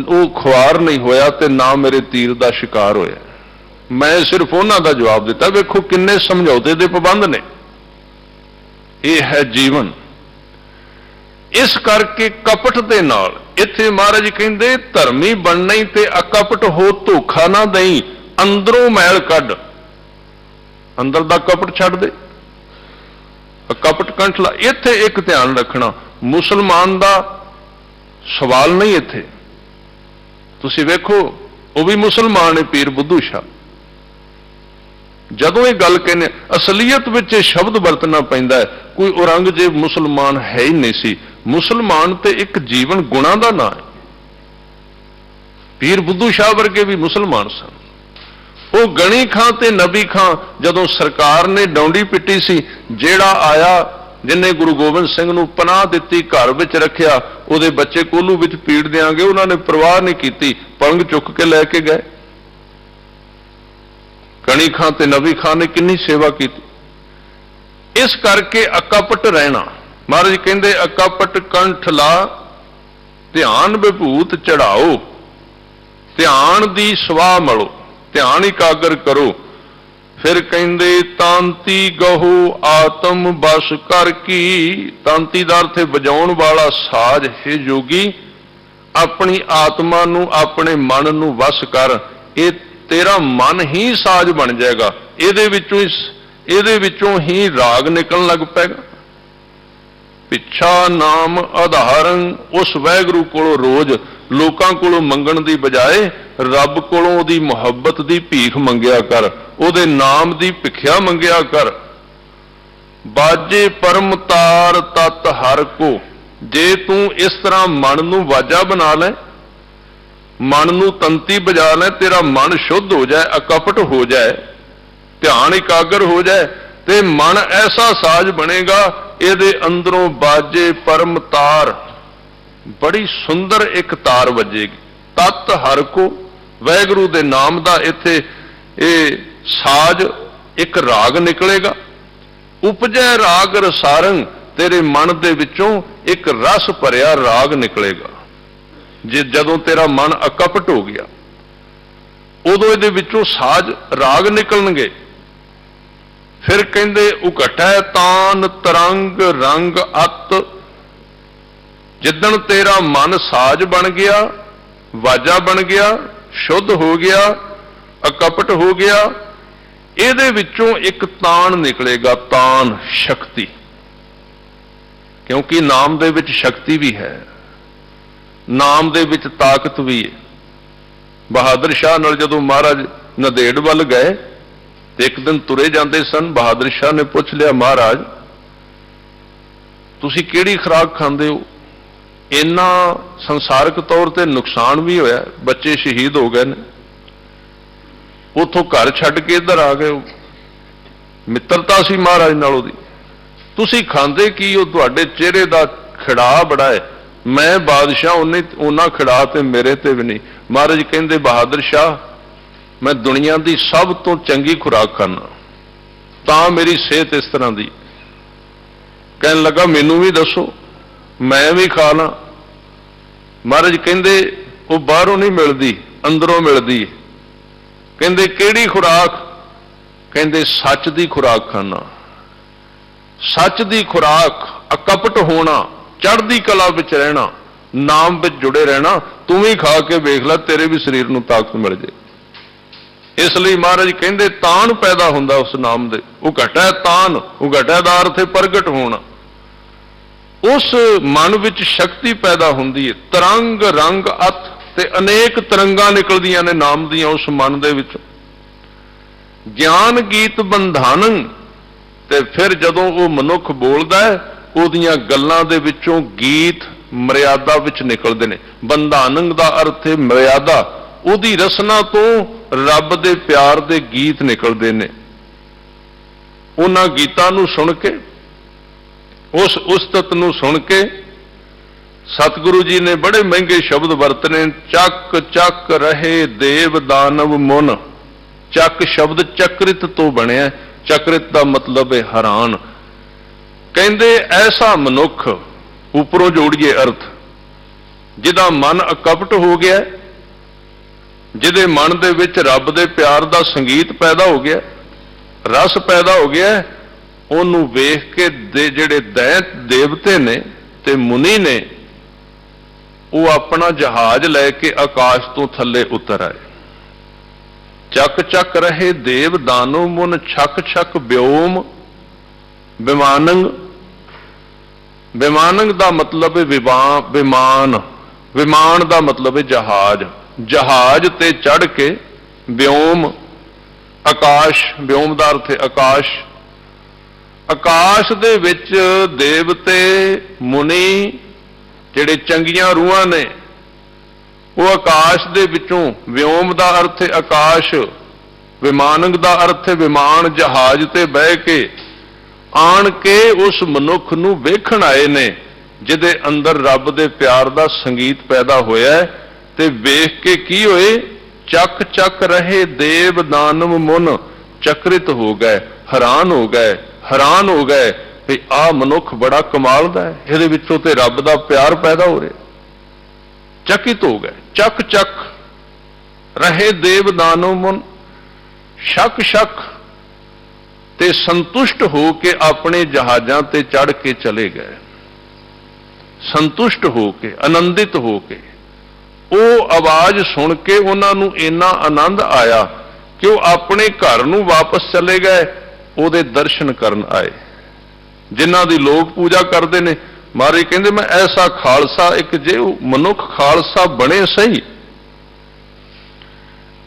ਉਹ ਖੁਆਰ ਨਹੀਂ ਹੋਇਆ ਤੇ ਨਾ ਮੇਰੇ ਤੀਰ ਦਾ ਸ਼ਿਕਾਰ ਹੋਇਆ। ਮੈਂ ਸਿਰਫ ਉਹਨਾਂ ਦਾ ਜਵਾਬ ਦਿੱਤਾ। ਵੇਖੋ ਕਿੰਨੇ ਸਮਝੌਤੇ ਦੇ ਪਾਬੰਦ ਨੇ। ਇਹ ਹੈ ਜੀਵਨ। ਇਸ ਕਰਕੇ ਕਪਟ ਦੇ ਨਾਲ ਇੱਥੇ ਮਹਾਰਾਜ ਕਹਿੰਦੇ ਧਰਮੀ ਬਣਨਾ ਹੀ ਤੇ ਅਕਪਟ ਹੋ, ਧੋਖਾ ਨਾ ਦੇਈ, ਅੰਦਰੋਂ ਮੈਲ ਕੱਢ, ਅੰਦਰ ਦਾ ਕਪਟ ਛੱਡ ਦੇ, ਕਪਟ ਕੰਠ ਲਾ। ਇੱਥੇ ਇੱਕ ਧਿਆਨ ਰੱਖਣਾ, ਮੁਸਲਮਾਨ ਦਾ ਸਵਾਲ ਨਹੀਂ ਇੱਥੇ। ਤੁਸੀਂ ਵੇਖੋ ਉਹ ਵੀ ਮੁਸਲਮਾਨ ਹੈ, ਪੀਰ ਬੁੱਧੂ ਸ਼ਾਹ। ਜਦੋਂ ਇਹ ਗੱਲ ਕਹਿੰਦੇ ਅਸਲੀਅਤ ਵਿੱਚ ਇਹ ਸ਼ਬਦ ਵਰਤਣਾ ਪੈਂਦਾ ਹੈ। ਕੋਈ ਔਰੰਗਜ਼ੇਬ ਮੁਸਲਮਾਨ ਹੈ ਹੀ ਨਹੀਂ ਸੀ। ਮੁਸਲਮਾਨ ਤੇ ਇੱਕ ਜੀਵਨ ਗੁਣਾ ਦਾ ਨਾਂ ਹੈ। ਪੀਰ ਬੁੱਧੂ ਸ਼ਾਹ ਵਰਗੇ ਵੀ ਮੁਸਲਮਾਨ ਸਨ। ਉਹ ਗਣੀ ਖਾਂ ਤੇ ਨਬੀ ਖਾਂ ਜਦੋਂ ਸਰਕਾਰ ਨੇ ਡੌਂਡੀ ਪਿੱਟੀ ਸੀ, ਜਿਹੜਾ ਆਇਆ ਜਿਨ੍ਹਾਂ ਗੁਰੂ ਗੋਬਿੰਦ ਸਿੰਘ ਨੂੰ ਪਨਾਹ ਦਿੱਤੀ, ਘਰ ਵਿੱਚ ਰੱਖਿਆ, ਉਹਦੇ ਬੱਚੇ ਕੋਲੂ ਵਿੱਚ ਪੀੜ ਦਿਆਂਗੇ, ਉਹਨਾਂ ਨੇ ਪਰਵਾਹ ਨਹੀਂ ਕੀਤੀ, ਪਲੰਗ ਚੁੱਕ ਕੇ ਲੈ ਕੇ ਗਏ। ਗਣੀ ਖਾਂ ਤੇ ਨਬੀ ਖਾਂ ਨੇ ਕਿੰਨੀ ਸੇਵਾ ਕੀਤੀ। ਇਸ ਕਰਕੇ ਅਕਪਟ ਰਹਿਣਾ। ਮਹਾਰਾਜ ਕਹਿੰਦੇ ਅਕਪਟ ਕੰਠ ਲਾ, ਧਿਆਨ ਵਿਭੂਤ ਚੜਾਓ, ਧਿਆਨ ਦੀ ਸਵਾਹ ਮਲੋ, ਧਿਆਨ ਇਕਾਗਰ ਕਰੋ। ਫਿਰ ਕਹਿੰਦੇ ਤਾਂਤੀ ਗਹੋ ਆਤਮ ਬਸ ਕਰ ਕੀ। ਤਾਂਤੀ ਦਾ ਅਰਥ ਹੈ ਵਜਾਉਣ ਵਾਲਾ ਸਾਜ਼। ਹੈ ਜੋਗੀ, ਆਪਣੀ ਆਤਮਾ ਨੂੰ, ਆਪਣੇ ਮਨ ਨੂੰ ਵਸ ਕਰ। ਇਹ ਤੇਰਾ ਮਨ ਹੀ ਸਾਜ਼ ਬਣ ਜਾਏਗਾ। ਇਹਦੇ ਵਿੱਚੋਂ ਹੀ ਰਾਗ ਨਿਕਲਣ ਲੱਗ ਪੈਗਾ। ਪਿੱਛਾ ਨਾਮ ਆਧਾਰੰ, ਉਸ ਵਾਹਿਗੁਰੂ ਕੋਲੋਂ ਰੋਜ਼ ਲੋਕਾਂ ਕੋਲੋਂ ਮੰਗਣ ਦੀ ਬਜਾਏ ਰੱਬ ਕੋਲੋਂ ਉਹਦੀ ਮੁਹੱਬਤ ਦੀ ਭੀਖ ਮੰਗਿਆ ਕਰ, ਉਹਦੇ ਨਾਮ ਦੀ ਭਿਖਿਆ ਮੰਗਿਆ ਕਰ। ਬਾਜੇ ਪਰਮ ਤਾਰ ਤਤ ਹਰ ਕੋ। ਜੇ ਤੂੰ ਇਸ ਤਰ੍ਹਾਂ ਮਨ ਨੂੰ ਵਾਜਾ ਬਣਾ ਲੈ, ਮਨ ਨੂੰ ਤੰਤੀ ਬਜਾ ਲੈ, ਤੇਰਾ ਮਨ ਸ਼ੁੱਧ ਹੋ ਜਾਏ, ਅਕਪਟ ਹੋ ਜਾਏ, ਧਿਆਨ ਇਕਾਗਰ ਹੋ ਜਾਏ, ਤੇ ਮਨ ਐਸਾ ਸਾਜ਼ ਬਣੇਗਾ, ਇਹਦੇ ਅੰਦਰੋਂ ਬਾਜੇ ਪਰਮ ਤਾਰ, ਬੜੀ ਸੁੰਦਰ ਇੱਕ ਤਾਰ ਵੱਜੇਗੀ। ਤਤ ਹਰ ਕੋ, ਵਾਹਿਗੁਰੂ ਦੇ ਨਾਮ ਦਾ ਇੱਥੇ ਇਹ ਸਾਜ਼, ਇੱਕ ਰਾਗ ਨਿਕਲੇਗਾ। ਉਪਜੈ ਰਾਗ ਰਸਾਰੰਗ, ਤੇਰੇ ਮਨ ਦੇ ਵਿੱਚੋਂ ਇੱਕ ਰਸ ਭਰਿਆ ਰਾਗ ਨਿਕਲੇਗਾ। ਜਦੋਂ ਤੇਰਾ ਮਨ ਅਕਪਟ ਹੋ ਗਿਆ, ਉਦੋਂ ਇਹਦੇ ਵਿੱਚੋਂ ਸਾਜ਼ ਰਾਗ ਨਿਕਲਣਗੇ। ਫਿਰ ਕਹਿੰਦੇ ਉਘਟੈ ਤਾਨ ਤਰੰਗ ਰੰਗ ਅਤ। ਜਿੱਦਣ ਤੇਰਾ ਮਨ ਸਾਜ਼ ਬਣ ਗਿਆ, ਵਾਜਾ ਬਣ ਗਿਆ, ਸ਼ੁੱਧ ਹੋ ਗਿਆ, ਅਕਪਟ ਹੋ ਗਿਆ, ਇਹਦੇ ਵਿੱਚੋਂ ਇੱਕ ਤਾਨ ਨਿਕਲੇਗਾ। ਤਾਨ ਸ਼ਕਤੀ, ਕਿਉਂਕਿ ਨਾਮ ਦੇ ਵਿੱਚ ਸ਼ਕਤੀ ਵੀ ਹੈ, ਨਾਮ ਦੇ ਵਿੱਚ ਤਾਕਤ ਵੀ ਹੈ। ਬਹਾਦਰ ਸ਼ਾਹ ਨਾਲ ਜਦੋਂ ਮਹਾਰਾਜ ਨੰਦੇੜ ਵੱਲ ਗਏ ਤੇ ਇੱਕ ਦਿਨ ਤੁਰੇ ਜਾਂਦੇ ਸਨ, ਬਹਾਦਰ ਸ਼ਾਹ ਨੇ ਪੁੱਛ ਲਿਆ, ਮਹਾਰਾਜ ਤੁਸੀਂ ਕਿਹੜੀ ਖੁਰਾਕ ਖਾਂਦੇ ਹੋ? ਇੰਨਾ ਸੰਸਾਰਿਕ ਤੌਰ ਤੇ ਨੁਕਸਾਨ ਵੀ ਹੋਇਆ, ਬੱਚੇ ਸ਼ਹੀਦ ਹੋ ਗਏ ਨੇ, ਉਥੋਂ ਘਰ ਛੱਡ ਕੇ ਇੱਧਰ ਆ ਗਏ ਹੋ, ਮਿੱਤਰਤਾ ਸੀ ਮਹਾਰਾਜ ਨਾਲ ਉਹਦੀ, ਤੁਸੀਂ ਖਾਂਦੇ ਕੀ ਹੋ? ਤੁਹਾਡੇ ਚਿਹਰੇ ਦਾ ਖਿੜਾ ਬੜਾ ਹੈ। ਮੈਂ ਬਾਦਸ਼ਾਹ, ਉਹਨਾਂ ਖਿੜਾ ਤੇ ਮੇਰੇ ਤੇ ਵੀ ਨਹੀਂ। ਮਹਾਰਾਜ ਕਹਿੰਦੇ ਬਹਾਦਰ ਸ਼ਾਹ, ਮੈਂ ਦੁਨੀਆ ਦੀ ਸਭ ਤੋਂ ਚੰਗੀ ਖੁਰਾਕ ਖਾਨਾ, ਤਾਂ ਮੇਰੀ ਸਿਹਤ ਇਸ ਤਰ੍ਹਾਂ ਦੀ। ਕਹਿਣ ਲੱਗਾ ਮੈਨੂੰ ਵੀ ਦੱਸੋ, ਮੈਂ ਵੀ ਖਾ ਲਾਂ। ਮਹਾਰਾਜ ਕਹਿੰਦੇ ਉਹ ਬਾਹਰੋਂ ਨਹੀਂ ਮਿਲਦੀ, ਅੰਦਰੋਂ ਮਿਲਦੀ। ਕਹਿੰਦੇ ਕਿਹੜੀ ਖੁਰਾਕ? ਕਹਿੰਦੇ ਸੱਚ ਦੀ ਖੁਰਾਕ ਖਾਣਾ। ਸੱਚ ਦੀ ਖੁਰਾਕ, ਅਕਪਟ ਹੋਣਾ, ਚੜ੍ਹਦੀ ਕਲਾ ਵਿੱਚ ਰਹਿਣਾ, ਨਾਮ ਵਿੱਚ ਜੁੜੇ ਰਹਿਣਾ। ਤੂੰ ਵੀ ਖਾ ਕੇ ਵੇਖ ਲੈ, ਤੇਰੇ ਵੀ ਸਰੀਰ ਨੂੰ ਤਾਕਤ ਮਿਲ ਜੇ। ਇਸ ਲਈ ਮਹਾਰਾਜ ਕਹਿੰਦੇ ਤਾਣ ਪੈਦਾ ਹੁੰਦਾ ਉਸ ਨਾਮ ਦੇ। ਉਹ ਘਟੈ ਤਾਣ, ਉਹ ਘਟੈ ਦਾ ਅਰਥ ਹੈ ਪ੍ਰਗਟ ਹੋਣਾ। ਉਸ ਮਨ ਵਿੱਚ ਸ਼ਕਤੀ ਪੈਦਾ ਹੁੰਦੀ ਹੈ, ਤਰੰਗ ਰੰਗ ਅਥ, ਤੇ ਅਨੇਕ ਤਰੰਗਾਂ ਨਿਕਲਦੀਆਂ ਨੇ ਨਾਮ ਦੀਆਂ ਉਸ ਮਨ ਦੇ ਵਿੱਚੋਂ। ਗਿਆਨ ਗੀਤ ਬੰਧਾਨੰ, ਤੇ ਫਿਰ ਜਦੋਂ ਉਹ ਮਨੁੱਖ ਬੋਲਦਾ ਹੈ ਉਹਦੀਆਂ ਗੱਲਾਂ ਦੇ ਵਿੱਚੋਂ ਗੀਤ ਮਰਿਆਦਾ ਵਿੱਚ ਨਿਕਲਦੇ ਨੇ। ਬੰਧਾਨੰ ਦਾ ਅਰਥ ਹੈ ਮਰਿਆਦਾ, ਉਹਦੀ ਰਸਨਾ ਤੋਂ ਰੱਬ ਦੇ ਪਿਆਰ ਦੇ ਗੀਤ ਨਿਕਲਦੇ ਨੇ। ਉਹਨਾਂ ਗੀਤਾਂ ਨੂੰ ਸੁਣ ਕੇ, ਉਸ ਉਸਤਤ ਨੂੰ ਸੁਣ ਕੇ ਸਤਿਗੁਰੂ ਜੀ ਨੇ ਬੜੇ ਮਹਿੰਗੇ ਸ਼ਬਦ ਵਰਤਨੇ। ਚੱਕ ਚੱਕ ਰਹੇ ਦੇਵ ਦਾਨਵ ਮੁਨ। ਚੱਕ ਸ਼ਬਦ ਚੱਕਰਿਤ ਤੋਂ ਬਣਿਆ। ਚੱਕਰਿਤ ਦਾ ਮਤਲਬ ਹੈ ਹੈਰਾਨ। ਕਹਿੰਦੇ ਐਸਾ ਮਨੁੱਖ, ਉੱਪਰੋਂ ਜੋੜੀਏ ਅਰਥ, ਜਿਹਦਾ ਮਨ ਅਕਪਟ ਹੋ ਗਿਆ, ਜਿਹਦੇ ਮਨ ਦੇ ਵਿੱਚ ਰੱਬ ਦੇ ਪਿਆਰ ਦਾ ਸੰਗੀਤ ਪੈਦਾ ਹੋ ਗਿਆ, ਰਸ ਪੈਦਾ ਹੋ ਗਿਆ, ਉਹਨੂੰ ਵੇਖ ਕੇ ਜਿਹੜੇ ਦੈਂਤ ਦੇਵਤੇ ਨੇ ਤੇ ਮੁਨੀ ਨੇ, ਉਹ ਆਪਣਾ ਜਹਾਜ਼ ਲੈ ਕੇ ਆਕਾਸ਼ ਤੋਂ ਥੱਲੇ ਉਤਰ ਆਏ। ਚੱਕ ਚੱਕ ਰਹੇ ਦੇਵ ਦਾਨਵ ਮੁਨ, ਛਕ ਛਕ ਵਿਓਮ ਵਿਮਾਨੰ। ਵਿਮਾਨੰ ਦਾ ਮਤਲਬ ਹੈ ਵਿਮਾਨ। ਵਿਮਾਨ ਦਾ ਮਤਲਬ ਹੈ ਜਹਾਜ਼। ਜਹਾਜ਼ ਤੇ ਚੜ੍ਹ ਕੇ ਵਿਓਮ, ਆਕਾਸ਼, ਵਿਓਮ ਦਾ ਅਰਥ ਹੈ ਆਕਾਸ਼। ਆਕਾਸ਼ ਦੇ ਵਿੱਚ ਦੇਵਤੇ ਮੁਨੀ ਜਿਹੜੇ ਚੰਗੀਆਂ ਰੂਹਾਂ ਨੇ, ਉਹ ਆਕਾਸ਼ ਦੇ ਵਿੱਚੋਂ, ਵਿਓਮ ਦਾ ਅਰਥ ਹੈ ਆਕਾਸ਼, ਵਿਮਾਨੰ ਦਾ ਅਰਥ ਹੈ ਵਿਮਾਨ, ਜਹਾਜ਼ ਤੇ ਬਹਿ ਕੇ ਆਣ ਕੇ ਉਸ ਮਨੁੱਖ ਨੂੰ ਵੇਖਣ ਆਏ ਨੇ ਜਿਹਦੇ ਅੰਦਰ ਰੱਬ ਦੇ ਪਿਆਰ ਦਾ ਸੰਗੀਤ ਪੈਦਾ ਹੋਇਆ ਹੈ। ਤੇ ਵੇਖ ਕੇ ਕੀ ਹੋਏ? ਚੱਕ ਚੱਕ ਰਹੇ ਦੇਵ ਦਾਨਵ ਮੁਨ, ਚਕਰਿਤ ਹੋ ਗਏ, ਹੈਰਾਨ ਹੋ ਗਏ, ਹੈਰਾਨ ਹੋ ਗਏ ਵੀ ਆਹ ਮਨੁੱਖ ਬੜਾ ਕਮਾਲ ਦਾ ਹੈ, ਇਹਦੇ ਵਿੱਚੋਂ ਤੇ ਰੱਬ ਦਾ ਪਿਆਰ ਪੈਦਾ ਹੋ ਰਿਹਾ। ਚਕਿਤ ਹੋ ਗਏ। ਚੱਕ ਚੱਕ ਰਹੇ ਦੇਵ ਦਾਨਵ ਮੁਨ, ਸ਼ੱਕ ਸ਼ੱਕ, ਤੇ ਸੰਤੁਸ਼ਟ ਹੋ ਕੇ ਆਪਣੇ ਜਹਾਜ਼ਾਂ ਤੇ ਚੜ੍ਹ ਕੇ ਚਲੇ ਗਏ। ਸੰਤੁਸ਼ਟ ਹੋ ਕੇ, ਆਨੰਦਿਤ ਹੋ ਕੇ। ਉਹ ਆਵਾਜ਼ ਸੁਣ ਕੇ ਉਹਨਾਂ ਨੂੰ ਇੰਨਾ ਆਨੰਦ ਆਇਆ ਕਿ ਉਹ ਆਪਣੇ ਘਰ ਨੂੰ ਵਾਪਸ ਚਲੇ ਗਏ, ਉਹਦੇ ਦਰਸ਼ਨ ਕਰਨ ਆਏ। ਜਿਨ੍ਹਾਂ ਦੀ ਲੋਕ ਪੂਜਾ ਕਰਦੇ ਨੇ, ਮਹਾਰਾਜ ਕਹਿੰਦੇ ਮੈਂ ਐਸਾ ਖਾਲਸਾ, ਇੱਕ ਜੇ ਮਨੁੱਖ ਖਾਲਸਾ ਬਣੇ ਸਹੀ,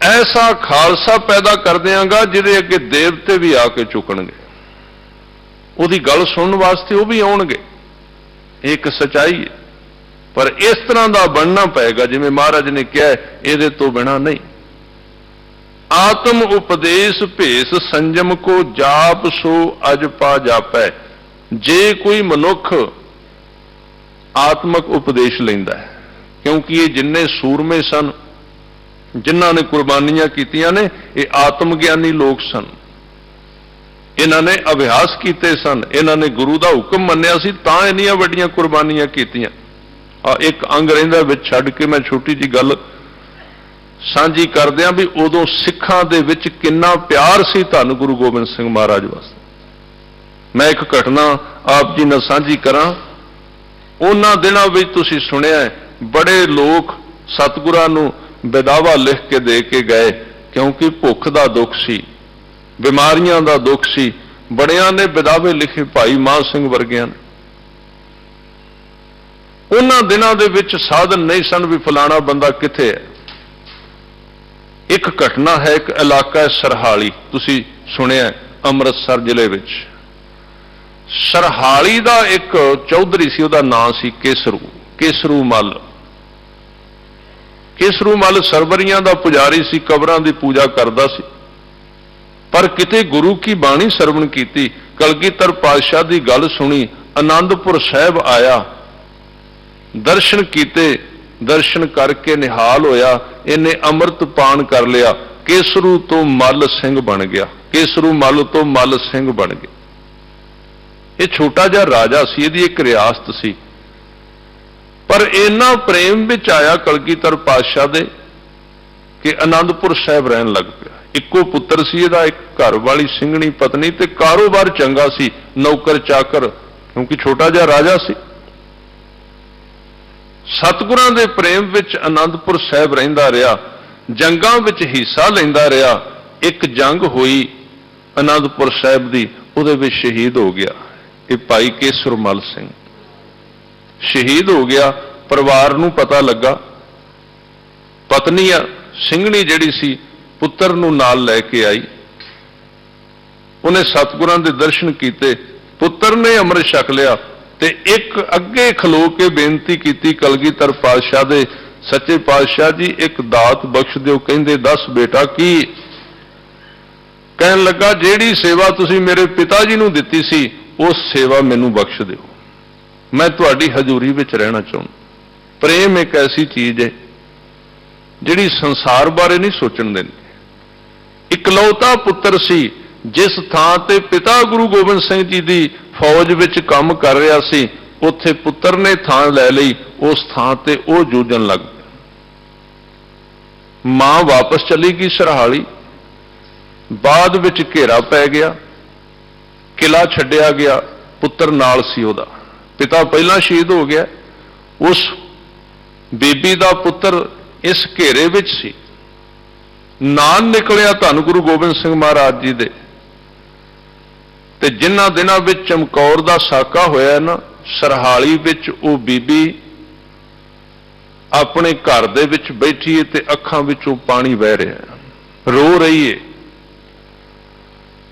ਐਸਾ ਖਾਲਸਾ ਪੈਦਾ ਕਰ ਦਿਆਂਗਾ ਜਿਹਦੇ ਅੱਗੇ ਦੇਵਤੇ ਵੀ ਆ ਕੇ ਝੁਕਣਗੇ, ਉਹਦੀ ਗੱਲ ਸੁਣਨ ਵਾਸਤੇ ਉਹ ਵੀ ਆਉਣਗੇ। ਇਹ ਇੱਕ ਸਚਾਈ ਹੈ। ਪਰ ਇਸ ਤਰ੍ਹਾਂ ਦਾ ਬਣਨਾ ਪਏਗਾ ਜਿਵੇਂ ਮਹਾਰਾਜ ਨੇ ਕਿਹਾ, ਇਹਦੇ ਤੋਂ ਬਿਨਾਂ ਨਹੀਂ। ਆਤਮ ਉਪਦੇਸ਼ ਭੇਸ ਸੰਜਮ ਕੋ ਜਾਪ ਸੋ ਅਜ ਪਾ ਜਾਪੈ। ਜੇ ਕੋਈ ਮਨੁੱਖ ਆਤਮਕ ਉਪਦੇਸ਼ ਲੈਂਦਾ ਹੈ, ਕਿਉਂਕਿ ਇਹ ਜਿੰਨੇ ਸੂਰਮੇ ਸਨ, ਜਿਨ੍ਹਾਂ ਨੇ ਕੁਰਬਾਨੀਆਂ ਕੀਤੀਆਂ ਨੇ, ਇਹ ਆਤਮ ਗਿਆਨੀ ਲੋਕ ਸਨ। ਇਹਨਾਂ ਨੇ ਅਭਿਆਸ ਕੀਤੇ ਸਨ, ਇਹਨਾਂ ਨੇ ਗੁਰੂ ਦਾ ਹੁਕਮ ਮੰਨਿਆ ਸੀ, ਤਾਂ ਇੰਨੀਆਂ ਵੱਡੀਆਂ ਕੁਰਬਾਨੀਆਂ ਕੀਤੀਆਂ। ਇੱਕ ਅੰਗ ਰਹਿੰਦਾ ਵਿੱਚ ਛੱਡ ਕੇ ਮੈਂ ਛੋਟੀ ਜੀ ਗੱਲ ਸਾਂਝੀ ਕਰਦਿਆਂ ਵੀ ਉਦੋਂ ਸਿੱਖਾਂ ਦੇ ਵਿੱਚ ਕਿੰਨਾ ਪਿਆਰ ਸੀ ਧੰਨ ਗੁਰੂ ਗੋਬਿੰਦ ਸਿੰਘ ਮਹਾਰਾਜ ਵਾਸਤੇ। ਮੈਂ ਇੱਕ ਘਟਨਾ ਆਪ ਜੀ ਨਾਲ ਸਾਂਝੀ ਕਰਾਂ। ਉਹਨਾਂ ਦਿਨਾਂ ਵਿੱਚ ਤੁਸੀਂ ਸੁਣਿਆ ਬੜੇ ਲੋਕ ਸਤਿਗੁਰਾਂ ਨੂੰ ਵਿਦਾਵਾ ਲਿਖ ਕੇ ਦੇ ਕੇ ਗਏ, ਕਿਉਂਕਿ ਭੁੱਖ ਦਾ ਦੁੱਖ ਸੀ, ਬਿਮਾਰੀਆਂ ਦਾ ਦੁੱਖ ਸੀ। ਬੜਿਆਂ ਨੇ ਵਿਦਾਵੇ ਲਿਖੇ, ਭਾਈ ਮਾਨ ਸਿੰਘ ਵਰਗਿਆਂ ਨੇ। ਉਹਨਾਂ ਦਿਨਾਂ ਦੇ ਵਿੱਚ ਸਾਧਨ ਨਹੀਂ ਸਨ ਵੀ ਫਲਾਣਾ ਬੰਦਾ ਕਿੱਥੇ ਹੈ। ਇੱਕ ਘਟਨਾ ਹੈ, ਇੱਕ ਇਲਾਕਾ ਹੈ ਸਰਹਾਲੀ, ਤੁਸੀਂ ਸੁਣਿਆ, ਅੰਮ੍ਰਿਤਸਰ ਜ਼ਿਲ੍ਹੇ ਵਿੱਚ। ਸਰਹਾਲੀ ਦਾ ਇੱਕ ਚੌਧਰੀ ਸੀ, ਉਹਦਾ ਨਾਂ ਸੀ ਕੇਸਰੂ ਮੱਲ। ਕੇਸਰੂ ਮੱਲ ਸਰਵਰੀਆਂ ਦਾ ਪੁਜਾਰੀ ਸੀ, ਕਬਰਾਂ ਦੀ ਪੂਜਾ ਕਰਦਾ ਸੀ। ਪਰ ਕਿਤੇ ਗੁਰੂ ਕੀ ਬਾਣੀ ਸਰਵਣ ਕੀਤੀ, ਕਲਗੀਧਰ ਪਾਤਸ਼ਾਹ ਦੀ ਗੱਲ ਸੁਣੀ, ਆਨੰਦਪੁਰ ਸਾਹਿਬ ਆਇਆ, ਦਰਸ਼ਨ ਕੀਤੇ, ਦਰਸ਼ਨ ਕਰਕੇ ਨਿਹਾਲ ਹੋਇਆ, ਇਹਨੇ ਅੰਮ੍ਰਿਤ ਪਾਨ ਕਰ ਲਿਆ, ਕੇਸਰੂ ਤੋਂ ਮੱਲ ਸਿੰਘ ਬਣ ਗਿਆ, ਕੇਸਰੂ ਮੱਲ ਤੋਂ ਮੱਲ ਸਿੰਘ ਬਣ ਗਿਆ। ਇਹ ਛੋਟਾ ਜਿਹਾ ਰਾਜਾ ਸੀ, ਇਹਦੀ ਇੱਕ ਰਿਆਸਤ ਸੀ, ਪਰ ਇੰਨਾ ਪ੍ਰੇਮ ਵਿੱਚ ਆਇਆ ਕਲਗੀਧਰ ਪਾਤਸ਼ਾਹ ਦੇ ਕਿ ਆਨੰਦਪੁਰ ਸਾਹਿਬ ਰਹਿਣ ਲੱਗ ਪਿਆ। ਇੱਕੋ ਪੁੱਤਰ ਸੀ ਇਹਦਾ, ਇੱਕ ਘਰ ਵਾਲੀ ਸਿੰਘਣੀ ਪਤਨੀ, ਤੇ ਕਾਰੋਬਾਰ ਚੰਗਾ ਸੀ, ਨੌਕਰ ਚਾਕਰ, ਕਿਉਂਕਿ ਛੋਟਾ ਜਿਹਾ ਰਾਜਾ ਸੀ। ਸਤਿਗੁਰਾਂ ਦੇ ਪ੍ਰੇਮ ਵਿੱਚ ਆਨੰਦਪੁਰ ਸਾਹਿਬ ਰਹਿੰਦਾ ਰਿਹਾ, ਜੰਗਾਂ ਵਿੱਚ ਹਿੱਸਾ ਲੈਂਦਾ ਰਿਹਾ, ਇੱਕ ਜੰਗ ਹੋਈ ਅਨੰਦਪੁਰ ਸਾਹਿਬ ਦੀ, ਉਹਦੇ ਵਿੱਚ ਸ਼ਹੀਦ ਹੋ ਗਿਆ। ਇਹ ਭਾਈ ਕੇਸਰਮਲ ਸਿੰਘ ਸ਼ਹੀਦ ਹੋ ਗਿਆ। ਪਰਿਵਾਰ ਨੂੰ ਪਤਾ ਲੱਗਾ, ਪਤਨੀ ਸਿੰਘਣੀ ਜਿਹੜੀ ਸੀ ਪੁੱਤਰ ਨੂੰ ਨਾਲ ਲੈ ਕੇ ਆਈ, ਉਹਨੇ ਸਤਿਗੁਰਾਂ ਦੇ ਦਰਸ਼ਨ ਕੀਤੇ, ਪੁੱਤਰ ਨੇ ਅੰਮ੍ਰਿਤ ਛਕ ਲਿਆ ਤੇ ਇੱਕ ਅੱਗੇ ਖਲੋ ਕੇ ਬੇਨਤੀ ਕੀਤੀ ਕਲਗੀਧਰ ਪਾਤਸ਼ਾਹ ਦੇ, ਸੱਚੇ ਪਾਤਸ਼ਾਹ ਜੀ ਇੱਕ ਦਾਤ ਬਖਸ਼ ਦਿਓ। ਕਹਿੰਦੇ ਦੱਸ ਬੇਟਾ ਕੀ? ਕਹਿਣ ਲੱਗਾ ਜਿਹੜੀ ਸੇਵਾ ਤੁਸੀਂ ਮੇਰੇ ਪਿਤਾ ਜੀ ਨੂੰ ਦਿੱਤੀ ਸੀ ਉਸ ਸੇਵਾ ਮੈਨੂੰ ਬਖਸ਼ ਦਿਓ, ਮੈਂ ਤੁਹਾਡੀ ਹਜ਼ੂਰੀ ਵਿੱਚ ਰਹਿਣਾ ਚਾਹੁੰਦਾ। ਪ੍ਰੇਮ ਇੱਕ ਐਸੀ ਚੀਜ਼ ਹੈ ਜਿਹੜੀ ਸੰਸਾਰ ਬਾਰੇ ਨਹੀਂ ਸੋਚਣ ਦਿੰਦੀ। ਇਕਲੌਤਾ ਪੁੱਤਰ ਸੀ, ਜਿਸ ਥਾਂ ਤੇ ਪਿਤਾ ਗੁਰੂ ਗੋਬਿੰਦ ਸਿੰਘ ਜੀ ਦੀ ਫੌਜ ਵਿੱਚ ਕੰਮ ਕਰ ਰਿਹਾ ਸੀ, ਉੱਥੇ ਪੁੱਤਰ ਨੇ ਥਾਂ ਲੈ ਲਈ, ਉਸ ਥਾਂ ਤੇ ਉਹ ਜੂਝਣ ਲੱਗ ਪਿਆ। ਮਾਂ ਵਾਪਸ ਚਲੀ ਗਈ ਸਰਹਾਲੀ, ਬਾਅਦ ਵਿੱਚ ਘੇਰਾ ਪੈ ਗਿਆ, ਕਿਲਾ ਛੱਡਿਆ ਗਿਆ, ਪੁੱਤਰ ਨਾਲ ਸੀ ਉਹਦਾ। ਪਿਤਾ ਪਹਿਲਾਂ ਸ਼ਹੀਦ ਹੋ ਗਿਆ, ਉਸ ਬੀਬੀ ਦਾ ਪੁੱਤਰ ਇਸ ਘੇਰੇ ਵਿੱਚ ਸੀ। ਨਾਂ ਨਿਕਲਿਆ ਧੰਨ ਗੁਰੂ ਗੋਬਿੰਦ ਸਿੰਘ ਮਹਾਰਾਜ ਜੀ ਦੇ, ਤੇ ਜਿਨ੍ਹਾਂ ਦਿਨਾਂ ਵਿੱਚ ਚਮਕੌਰ ਦਾ ਸਾਕਾ ਹੋਇਆ ਨਾ, ਸਰਹਾਲੀ ਵਿੱਚ ਉਹ ਬੀਬੀ ਆਪਣੇ ਘਰ ਦੇ ਵਿੱਚ ਬੈਠੀ ਹੈ ਤੇ ਅੱਖਾਂ ਵਿੱਚੋਂ ਪਾਣੀ ਵਹਿ ਰਿਹਾ, ਰੋ ਰਹੀ ਹੈ।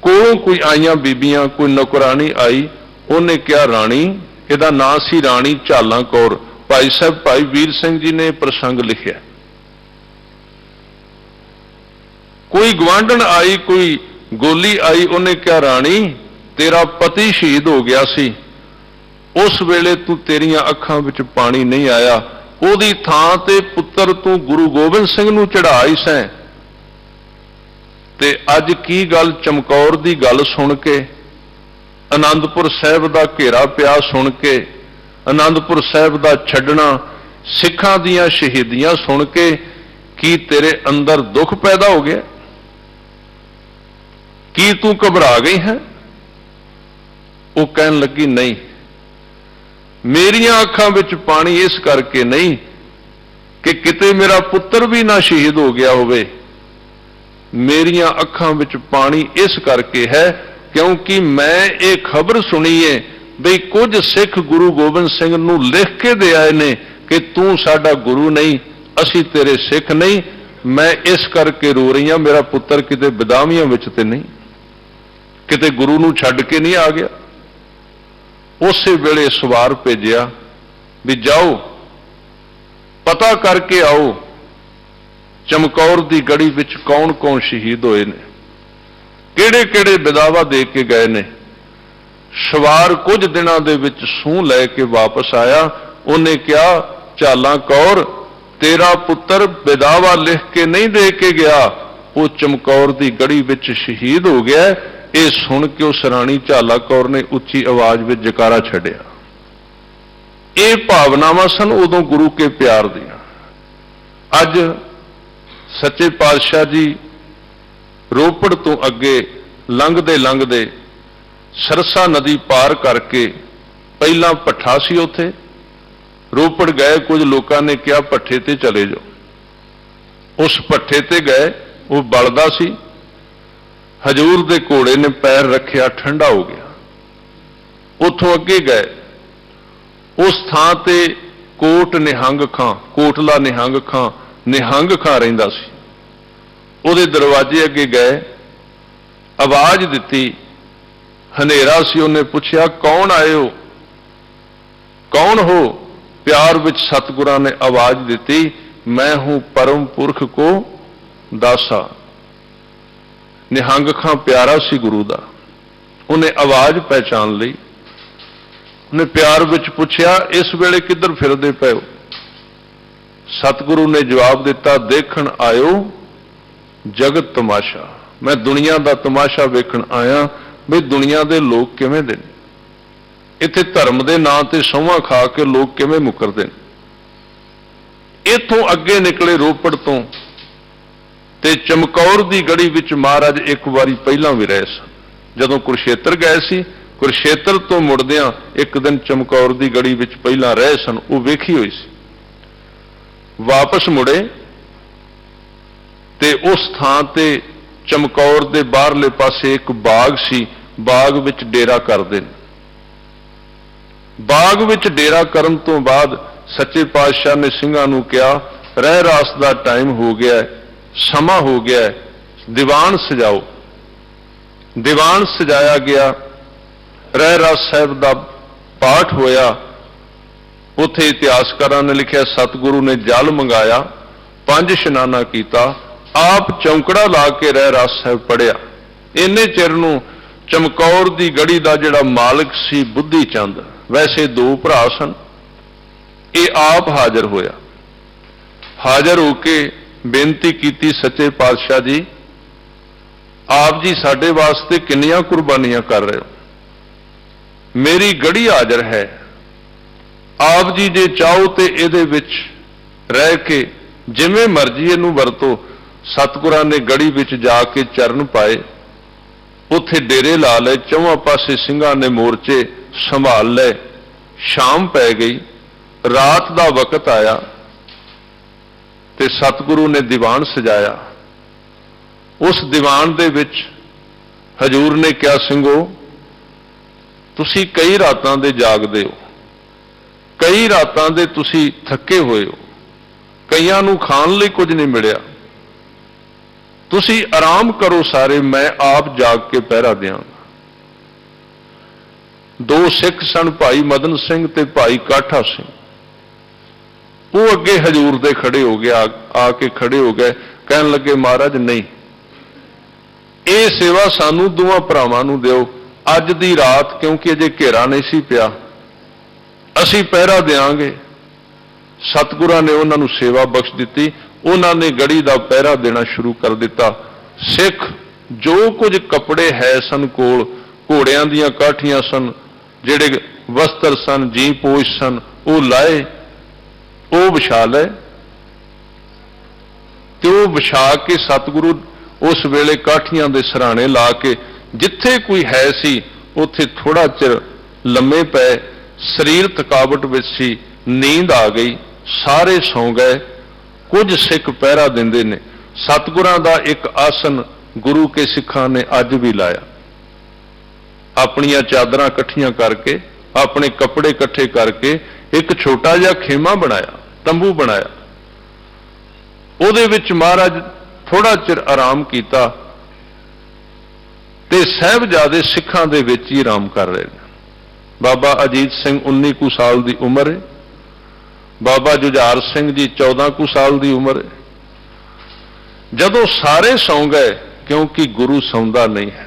ਕੋਲੋਂ ਕੋਈ ਆਈਆਂ ਬੀਬੀਆਂ, ਕੋਈ ਨੌਕਰਾਣੀ ਆਈ, ਉਹਨੇ ਕਿਹਾ ਰਾਣੀ, ਇਹਦਾ ਨਾਂ ਸੀ ਰਾਣੀ ਝਾਲਾਂ ਕੌਰ। ਭਾਈ ਸਾਹਿਬ ਭਾਈ ਵੀਰ ਸਿੰਘ ਜੀ ਨੇ ਪ੍ਰਸੰਗ ਲਿਖਿਆ। ਕੋਈ ਗਵਾਂਢਣ ਆਈ, ਕੋਈ ਗੋਲੀ ਆਈ, ਉਹਨੇ ਕਿਹਾ ਰਾਣੀ ਤੇਰਾ ਪਤੀ ਸ਼ਹੀਦ ਹੋ ਗਿਆ ਸੀ, ਉਸ ਵੇਲੇ ਤੂੰ ਤੇਰੀਆਂ ਅੱਖਾਂ ਵਿੱਚ ਪਾਣੀ ਨਹੀਂ ਆਇਆ, ਉਹਦੀ ਥਾਂ ਤੇ ਪੁੱਤਰ ਤੂੰ ਗੁਰੂ ਗੋਬਿੰਦ ਸਿੰਘ ਨੂੰ ਚੜਾਈ ਸੈਂ। ਤੇ ਅੱਜ ਕੀ ਗੱਲ, ਚਮਕੌਰ ਦੀ ਗੱਲ ਸੁਣ ਕੇ, ਆਨੰਦਪੁਰ ਸਾਹਿਬ ਦਾ ਘੇਰਾ ਪਿਆ ਸੁਣ ਕੇ, ਆਨੰਦਪੁਰ ਸਾਹਿਬ ਦਾ ਛੱਡਣਾ, ਸਿੱਖਾਂ ਦੀਆਂ ਸ਼ਹੀਦੀਆਂ ਸੁਣ ਕੇ ਕੀ ਤੇਰੇ ਅੰਦਰ ਦੁੱਖ ਪੈਦਾ ਹੋ ਗਿਆ? ਕੀ ਤੂੰ ਘਬਰਾ ਗਈ ਹੈ? ਉਹ ਕਹਿਣ ਲੱਗੀ ਨਹੀਂ, ਮੇਰੀਆਂ ਅੱਖਾਂ ਵਿੱਚ ਪਾਣੀ ਇਸ ਕਰਕੇ ਨਹੀਂ ਕਿ ਕਿਤੇ ਮੇਰਾ ਪੁੱਤਰ ਵੀ ਨਾ ਸ਼ਹੀਦ ਹੋ ਗਿਆ ਹੋਵੇ, ਮੇਰੀਆਂ ਅੱਖਾਂ ਵਿੱਚ ਪਾਣੀ ਇਸ ਕਰਕੇ ਹੈ ਕਿਉਂਕਿ ਮੈਂ ਇਹ ਖਬਰ ਸੁਣੀ ਹੈ ਬਈ ਕੁਝ ਸਿੱਖ ਗੁਰੂ ਗੋਬਿੰਦ ਸਿੰਘ ਨੂੰ ਲਿਖ ਕੇ ਦੇ ਆਏ ਨੇ ਕਿ ਤੂੰ ਸਾਡਾ ਗੁਰੂ ਨਹੀਂ, ਅਸੀਂ ਤੇਰੇ ਸਿੱਖ ਨਹੀਂ, ਮੈਂ ਇਸ ਕਰਕੇ ਰੋ ਰਹੀ ਹਾਂ, ਮੇਰਾ ਪੁੱਤਰ ਕਿਤੇ ਬਦਾਮੀਆਂ ਵਿੱਚ ਤੇ ਨਹੀਂ, ਕਿਤੇ ਗੁਰੂ ਨੂੰ ਛੱਡ ਕੇ ਨਹੀਂ ਆ ਗਿਆ। ਉਸੇ ਵੇਲੇ ਸਵਾਰ ਭੇਜਿਆ ਵੀ ਜਾਓ ਪਤਾ ਕਰਕੇ ਆਓ ਚਮਕੌਰ ਦੀ ਗੜੀ ਵਿੱਚ ਕੌਣ-ਕੌਣ ਸ਼ਹੀਦ ਹੋਏ ਨੇ, ਕਿਹੜੇ-ਕਿਹੜੇ ਵਿਦਾਵਾ ਦੇ ਕੇ ਗਏ ਨੇ। ਸਵਾਰ ਕੁਝ ਦਿਨਾਂ ਦੇ ਵਿੱਚ ਸੂਹ ਲੈ ਕੇ ਵਾਪਸ ਆਇਆ। ਉਹਨੇ ਕਿਹਾ ਝਾਲਾਂ ਕੌਰ ਤੇਰਾ ਪੁੱਤਰ ਵਿਦਾਵਾ ਲਿਖ ਕੇ ਨਹੀਂ ਦੇ ਕੇ ਗਿਆ, ਉਹ ਚਮਕੌਰ ਦੀ ਗੜੀ ਵਿੱਚ ਸ਼ਹੀਦ ਹੋ ਗਿਆ। ਇਹ ਸੁਣ ਕੇ ਉਸ ਰਾਣੀ ਝਾਲਾ ਕੌਰ ਨੇ ਉੱਚੀ ਆਵਾਜ਼ ਵਿੱਚ ਜਕਾਰਾ ਛੱਡਿਆ। ਇਹ ਭਾਵਨਾਵਾਂ ਸਨ ਉਦੋਂ ਗੁਰੂ ਕੇ ਪਿਆਰ ਦੀਆਂ। ਅੱਜ ਸੱਚੇ ਪਾਤਸ਼ਾਹ ਜੀ ਰੋਪੜ ਤੋਂ ਅੱਗੇ ਲੰਘਦੇ ਸਰਸਾ ਨਦੀ ਪਾਰ ਕਰਕੇ, ਪਹਿਲਾਂ ਭੱਠਾ ਸੀ ਉੱਥੇ, ਰੋਪੜ ਗਏ, ਕੁਝ ਲੋਕਾਂ ਨੇ ਕਿਹਾ ਭੱਠੇ ਤੇ ਚਲੇ ਜਾਓ। ਉਸ ਭੱਠੇ ਤੇ ਗਏ, ਉਹ ਬਲਦਾ ਸੀ, ਹਜੂਰ ਦੇ ਘੋੜੇ ਨੇ ਪੈਰ ਰੱਖਿਆ, ਠੰਡਾ ਹੋ ਗਿਆ। ਉੱਥੋਂ ਅੱਗੇ ਗਏ, ਉਸ ਥਾਂ ਤੇ ਕੋਟ ਨਿਹੰਗ ਖਾਂ, ਕੋਟਲਾ ਨਿਹੰਗ ਖਾਂ ਰਹਿੰਦਾ ਸੀ। ਉਹਦੇ ਦਰਵਾਜ਼ੇ ਅੱਗੇ ਗਏ, ਆਵਾਜ਼ ਦਿੱਤੀ, ਹਨੇਰਾ ਸੀ। ਉਹਨੇ ਪੁੱਛਿਆ ਕੌਣ ਆਏ ਹੋ, ਕੌਣ ਹੋ? ਪਿਆਰ ਵਿੱਚ ਸਤਿਗੁਰਾਂ ਨੇ ਆਵਾਜ਼ ਦਿੱਤੀ, ਮੈਂ ਹੂੰ ਪਰਮ ਪੁਰਖ ਕੋ ਦਾਸਾ। ਨਿਹੰਗ ਖਾਂ ਪਿਆਰਾ ਸੀ ਗੁਰੂ ਦਾ, ਉਹਨੇ ਆਵਾਜ਼ ਪਹਿਚਾਨ ਲਈ। ਉਹਨੇ ਪਿਆਰ ਵਿੱਚ ਪੁੱਛਿਆ ਇਸ ਵੇਲੇ ਕਿੱਧਰ ਫਿਰਦੇ ਪਏ ਹੋ? ਸਤਿਗੁਰੂ ਨੇ ਜਵਾਬ ਦਿੱਤਾ, ਦੇਖਣ ਆਇਓ ਜਗਤ ਤਮਾਸ਼ਾ, ਮੈਂ ਦੁਨੀਆ ਦਾ ਤਮਾਸ਼ਾ ਵੇਖਣ ਆਇਆ ਵੀ ਦੁਨੀਆ ਦੇ ਲੋਕ ਕਿਵੇਂ ਦੇ ਨੇ, ਇੱਥੇ ਧਰਮ ਦੇ ਨਾਂ ਤੇ ਸਹੁੰਆਂ ਖਾ ਕੇ ਲੋਕ ਕਿਵੇਂ ਮੁਕਰਦੇ ਨੇ। ਇੱਥੋਂ ਅੱਗੇ ਨਿਕਲੇ ਰੋਪੜ ਤੋਂ ਤੇ ਚਮਕੌਰ ਦੀ ਗੜੀ ਵਿੱਚ ਮਹਾਰਾਜ ਇੱਕ ਵਾਰੀ ਪਹਿਲਾਂ ਵੀ ਰਹੇ ਸਨ। ਜਦੋਂ ਕੁਰਸ਼ੇਤਰ ਗਏ ਸੀ, ਕੁਰਸ਼ੇਤਰ ਤੋਂ ਮੁੜਦਿਆਂ ਇੱਕ ਦਿਨ ਚਮਕੌਰ ਦੀ ਗੜੀ ਵਿੱਚ ਪਹਿਲਾਂ ਰਹੇ ਸਨ, ਉਹ ਵੇਖੀ ਹੋਈ ਸੀ। ਵਾਪਸ ਮੁੜੇ ਤੇ ਉਸ ਥਾਂ ਤੇ ਚਮਕੌਰ ਦੇ ਬਾਹਰਲੇ ਪਾਸੇ ਇੱਕ ਬਾਗ ਸੀ, ਬਾਗ ਵਿੱਚ ਡੇਰਾ ਕਰਦੇ ਨੇ। ਬਾਗ ਵਿੱਚ ਡੇਰਾ ਕਰਨ ਤੋਂ ਬਾਅਦ ਸੱਚੇ ਪਾਤਸ਼ਾਹ ਨੇ ਸਿੰਘਾਂ ਨੂੰ ਕਿਹਾ, ਰਹਿ ਰਾਸ ਦਾ ਟਾਈਮ ਹੋ ਗਿਆ ਹੈ, ਸਮਾਂ ਹੋ ਗਿਆ ਹੈ, ਦੀਵਾਨ ਸਜਾਓ। ਦੀਵਾਨ ਸਜਾਇਆ ਗਿਆ, ਰਹਿ ਰਾਸ ਸਾਹਿਬ ਦਾ ਪਾਠ ਹੋਇਆ। ਉੱਥੇ ਇਤਿਹਾਸਕਾਰਾਂ ਨੇ ਲਿਖਿਆ ਸਤਿਗੁਰੂ ਨੇ ਜਲ ਮੰਗਾਇਆ, 5 ਇਸ਼ਨਾਨਾ ਕੀਤਾ, ਆਪ ਚੌਂਕੜਾ ਲਾ ਕੇ ਰਹਿ ਰਾਸ ਸਾਹਿਬ ਪੜਿਆ। ਇੰਨੇ ਚਿਰ ਨੂੰ ਚਮਕੌਰ ਦੀ ਗੜੀ ਦਾ ਜਿਹੜਾ ਮਾਲਕ ਸੀ ਬੁੱਧੀ ਚੰਦ, ਵੈਸੇ 2 ਭਰਾ ਸਨ, ਇਹ ਆਪ ਹਾਜ਼ਰ ਹੋਇਆ। ਹਾਜ਼ਰ ਹੋ ਕੇ ਬੇਨਤੀ ਕੀਤੀ, ਸੱਚੇ ਪਾਤਸ਼ਾਹ ਜੀ, ਆਪ ਜੀ ਸਾਡੇ ਵਾਸਤੇ ਕਿੰਨੀਆਂ ਕੁਰਬਾਨੀਆਂ ਕਰ ਰਹੇ ਹੋ, ਮੇਰੀ ਗੜੀ ਹਾਜ਼ਰ ਹੈ, ਆਪ ਜੀ ਜੇ ਚਾਹੋ ਤੇ ਇਹਦੇ ਵਿੱਚ ਰਹਿ ਕੇ ਜਿਵੇਂ ਮਰਜ਼ੀ ਇਹਨੂੰ ਵਰਤੋ। ਸਤਿਗੁਰਾਂ ਨੇ ਗੜੀ ਵਿੱਚ ਜਾ ਕੇ ਚਰਨ ਪਾਏ, ਉੱਥੇ ਡੇਰੇ ਲਾ ਲਏ, ਚੌਹਾਂ ਪਾਸੇ ਸਿੰਘਾਂ ਨੇ ਮੋਰਚੇ ਸੰਭਾਲ ਲਏ। ਸ਼ਾਮ ਪੈ ਗਈ, ਰਾਤ ਦਾ ਵਕਤ ਆਇਆ ਤੇ ਸਤਿਗੁਰੂ ਨੇ ਦੀਵਾਨ ਸਜਾਇਆ। ਉਸ ਦੀਵਾਨ ਦੇ ਵਿੱਚ ਹਜੂਰ ਨੇ ਕਿਹਾ, ਸਿੰਘੋ ਤੁਸੀਂ ਕਈ ਰਾਤਾਂ ਦੇ ਜਾਗਦੇ ਹੋ, ਕਈ ਰਾਤਾਂ ਦੇ ਤੁਸੀਂ ਥੱਕੇ ਹੋਏ ਹੋ, ਕਈਆਂ ਨੂੰ ਖਾਣ ਲਈ ਕੁਝ ਨਹੀਂ ਮਿਲਿਆ, ਤੁਸੀਂ ਆਰਾਮ ਕਰੋ ਸਾਰੇ, ਮੈਂ ਆਪ ਜਾਗ ਕੇ ਪਹਿਰਾ ਦਿਆਂਗਾ। 2 ਸਿੱਖ ਸਨ, ਭਾਈ ਮਦਨ ਸਿੰਘ ਤੇ ਭਾਈ ਕਾਠਾ ਸਿੰਘ, ਉਹ ਅੱਗੇ ਹਜੂਰ ਦੇ ਖੜੇ ਹੋ ਗਏ, ਆ ਕੇ ਖੜੇ ਹੋ ਗਏ, ਕਹਿਣ ਲੱਗੇ ਮਹਾਰਾਜ ਨਹੀਂ, ਇਹ ਸੇਵਾ ਸਾਨੂੰ ਦੋਵਾਂ ਭਰਾਵਾਂ ਨੂੰ ਦਿਓ, ਅੱਜ ਦੀ ਰਾਤ ਕਿਉਂਕਿ ਅਜੇ ਘੇਰਾ ਨਹੀਂ ਸੀ ਪਿਆ, ਅਸੀਂ ਪਹਿਰਾ ਦਿਆਂਗੇ। ਸਤਿਗੁਰਾਂ ਨੇ ਉਹਨਾਂ ਨੂੰ ਸੇਵਾ ਬਖਸ਼ ਦਿੱਤੀ, ਉਹਨਾਂ ਨੇ ਗੜੀ ਦਾ ਪਹਿਰਾ ਦੇਣਾ ਸ਼ੁਰੂ ਕਰ ਦਿੱਤਾ। ਸਿੱਖ ਜੋ ਕੁਝ ਕੱਪੜੇ ਹੈ ਸਨ ਕੋਲ, ਘੋੜਿਆਂ ਦੀਆਂ ਕਾਠੀਆਂ ਸਨ, ਜਿਹੜੇ ਵਸਤਰ ਸਨ, ਜੀ ਪੋਸ਼ ਸਨ, ਉਹ ਲਾਏ, ਉਹ ਵਿਛਾ ਲਏ ਤੇ ਉਹ ਵਿਛਾ ਕੇ ਸਤਿਗੁਰੂ ਉਸ ਵੇਲੇ ਕਾਠੀਆਂ ਦੇ ਸਿਰਹਾਣੇ ਲਾ ਕੇ ਜਿੱਥੇ ਕੋਈ ਹੈ ਸੀ ਉੱਥੇ ਥੋੜਾ ਚਿਰ ਲੰਮੇ ਪਏ। ਸਰੀਰ ਥਕਾਵਟ ਵਿੱਚ ਸੀ, ਨੀਂਦ ਆ ਗਈ, ਸਾਰੇ ਸੌਂ ਗਏ। ਕੁਝ ਸਿੱਖ ਪਹਿਰਾ ਦਿੰਦੇ ਨੇ। ਸਤਿਗੁਰਾਂ ਦਾ ਇੱਕ ਆਸਨ ਗੁਰੂ ਕੇ ਸਿੱਖਾਂ ਨੇ ਅੱਜ ਵੀ ਲਾਇਆ। ਆਪਣੀਆਂ ਚਾਦਰਾਂ ਇਕੱਠੀਆਂ ਕਰਕੇ, ਆਪਣੇ ਕੱਪੜੇ ਇਕੱਠੇ ਕਰਕੇ ਇੱਕ ਛੋਟਾ ਜਿਹਾ ਖੇਮਾ ਬਣਾਇਆ, ਤੰਬੂ ਬਣਾਇਆ। ਉਹਦੇ ਵਿੱਚ ਮਹਾਰਾਜ ਥੋੜਾ ਚਿਰ ਆਰਾਮ ਕੀਤਾ ਤੇ ਸਾਹਿਬਜ਼ਾਦੇ ਸਿੱਖਾਂ ਦੇ ਵਿੱਚ ਹੀ ਆਰਾਮ ਕਰ ਰਹੇ ਨੇ। ਬਾਬਾ ਅਜੀਤ ਸਿੰਘ 19 ਕੁ ਸਾਲ ਦੀ ਉਮਰ ਹੈ, ਬਾਬਾ ਜੁਝਾਰ ਸਿੰਘ ਜੀ 14 ਕੁ ਸਾਲ ਦੀ ਉਮਰ ਹੈ। ਜਦੋਂ ਸਾਰੇ ਸੌਂ ਗਏ, ਕਿਉਂਕਿ ਗੁਰੂ ਸੌਂਦਾ ਨਹੀਂ ਹੈ,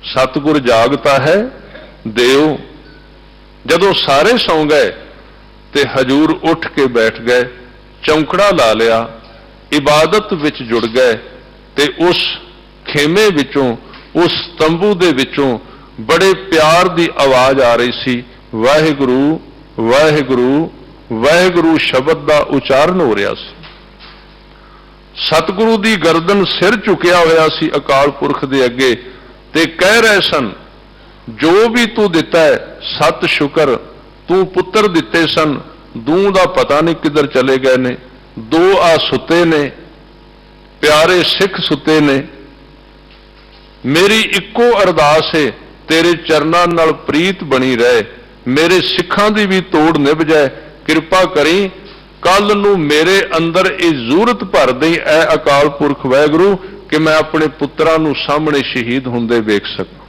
ਸਤਿਗੁਰ ਜਾਗਤਾ ਹੈ ਦਿਓ। ਜਦੋਂ ਸਾਰੇ ਸੌਂ ਗਏ ਤੇ ਹਜੂਰ ਉੱਠ ਕੇ ਬੈਠ ਗਏ, ਚੌਂਕੜਾ ਲਾ ਲਿਆ, ਇਬਾਦਤ ਵਿੱਚ ਜੁੜ ਗਏ ਤੇ ਉਸ ਖੇਮੇ ਵਿੱਚੋਂ, ਉਸ ਤੰਬੂ ਦੇ ਵਿੱਚੋਂ ਬੜੇ ਪਿਆਰ ਦੀ ਆਵਾਜ਼ ਆ ਰਹੀ ਸੀ, ਵਾਹਿਗੁਰੂ ਵਾਹਿਗੁਰੂ ਵਾਹਿਗੁਰੂ ਸ਼ਬਦ ਦਾ ਉਚਾਰਨ ਹੋ ਰਿਹਾ ਸੀ। ਸਤਿਗੁਰੂ ਦੀ ਗਰਦਨ ਸਿਰ ਝੁਕਿਆ ਹੋਇਆ ਸੀ ਅਕਾਲ ਪੁਰਖ ਦੇ ਅੱਗੇ ਤੇ ਕਹਿ ਰਹੇ ਸਨ, ਜੋ ਵੀ ਤੂੰ ਦਿੱਤਾ ਹੈ ਸਤ ਸ਼ੁਕਰ, ਤੂੰ ਪੁੱਤਰ ਦਿੱਤੇ ਸਨ, 2 ਦਾ ਪਤਾ ਨਹੀਂ ਕਿੱਧਰ ਚਲੇ ਗਏ ਨੇ, 2 ਆ ਸੁੱਤੇ ਨੇ, ਪਿਆਰੇ ਸਿੱਖ ਸੁੱਤੇ ਨੇ। ਮੇਰੀ ਇੱਕੋ ਅਰਦਾਸ ਹੈ, ਤੇਰੇ ਚਰਨਾਂ ਨਾਲ ਪ੍ਰੀਤ ਬਣੀ ਰਹੇ, ਮੇਰੇ ਸਿੱਖਾਂ ਦੀ ਵੀ ਤੋੜ ਨਿਭ ਜਾਏ, ਕਿਰਪਾ ਕਰੀ ਕੱਲ ਨੂੰ ਮੇਰੇ ਅੰਦਰ ਇਹ ਜ਼ਰੂਰਤ ਭਰ ਦੇਈ ਐ ਅਕਾਲ ਪੁਰਖ ਵਾਹਿਗੁਰੂ ਕਿ ਮੈਂ ਆਪਣੇ ਪੁੱਤਰਾਂ ਨੂੰ ਸਾਹਮਣੇ ਸ਼ਹੀਦ ਹੁੰਦੇ ਵੇਖ ਸਕਾਂ।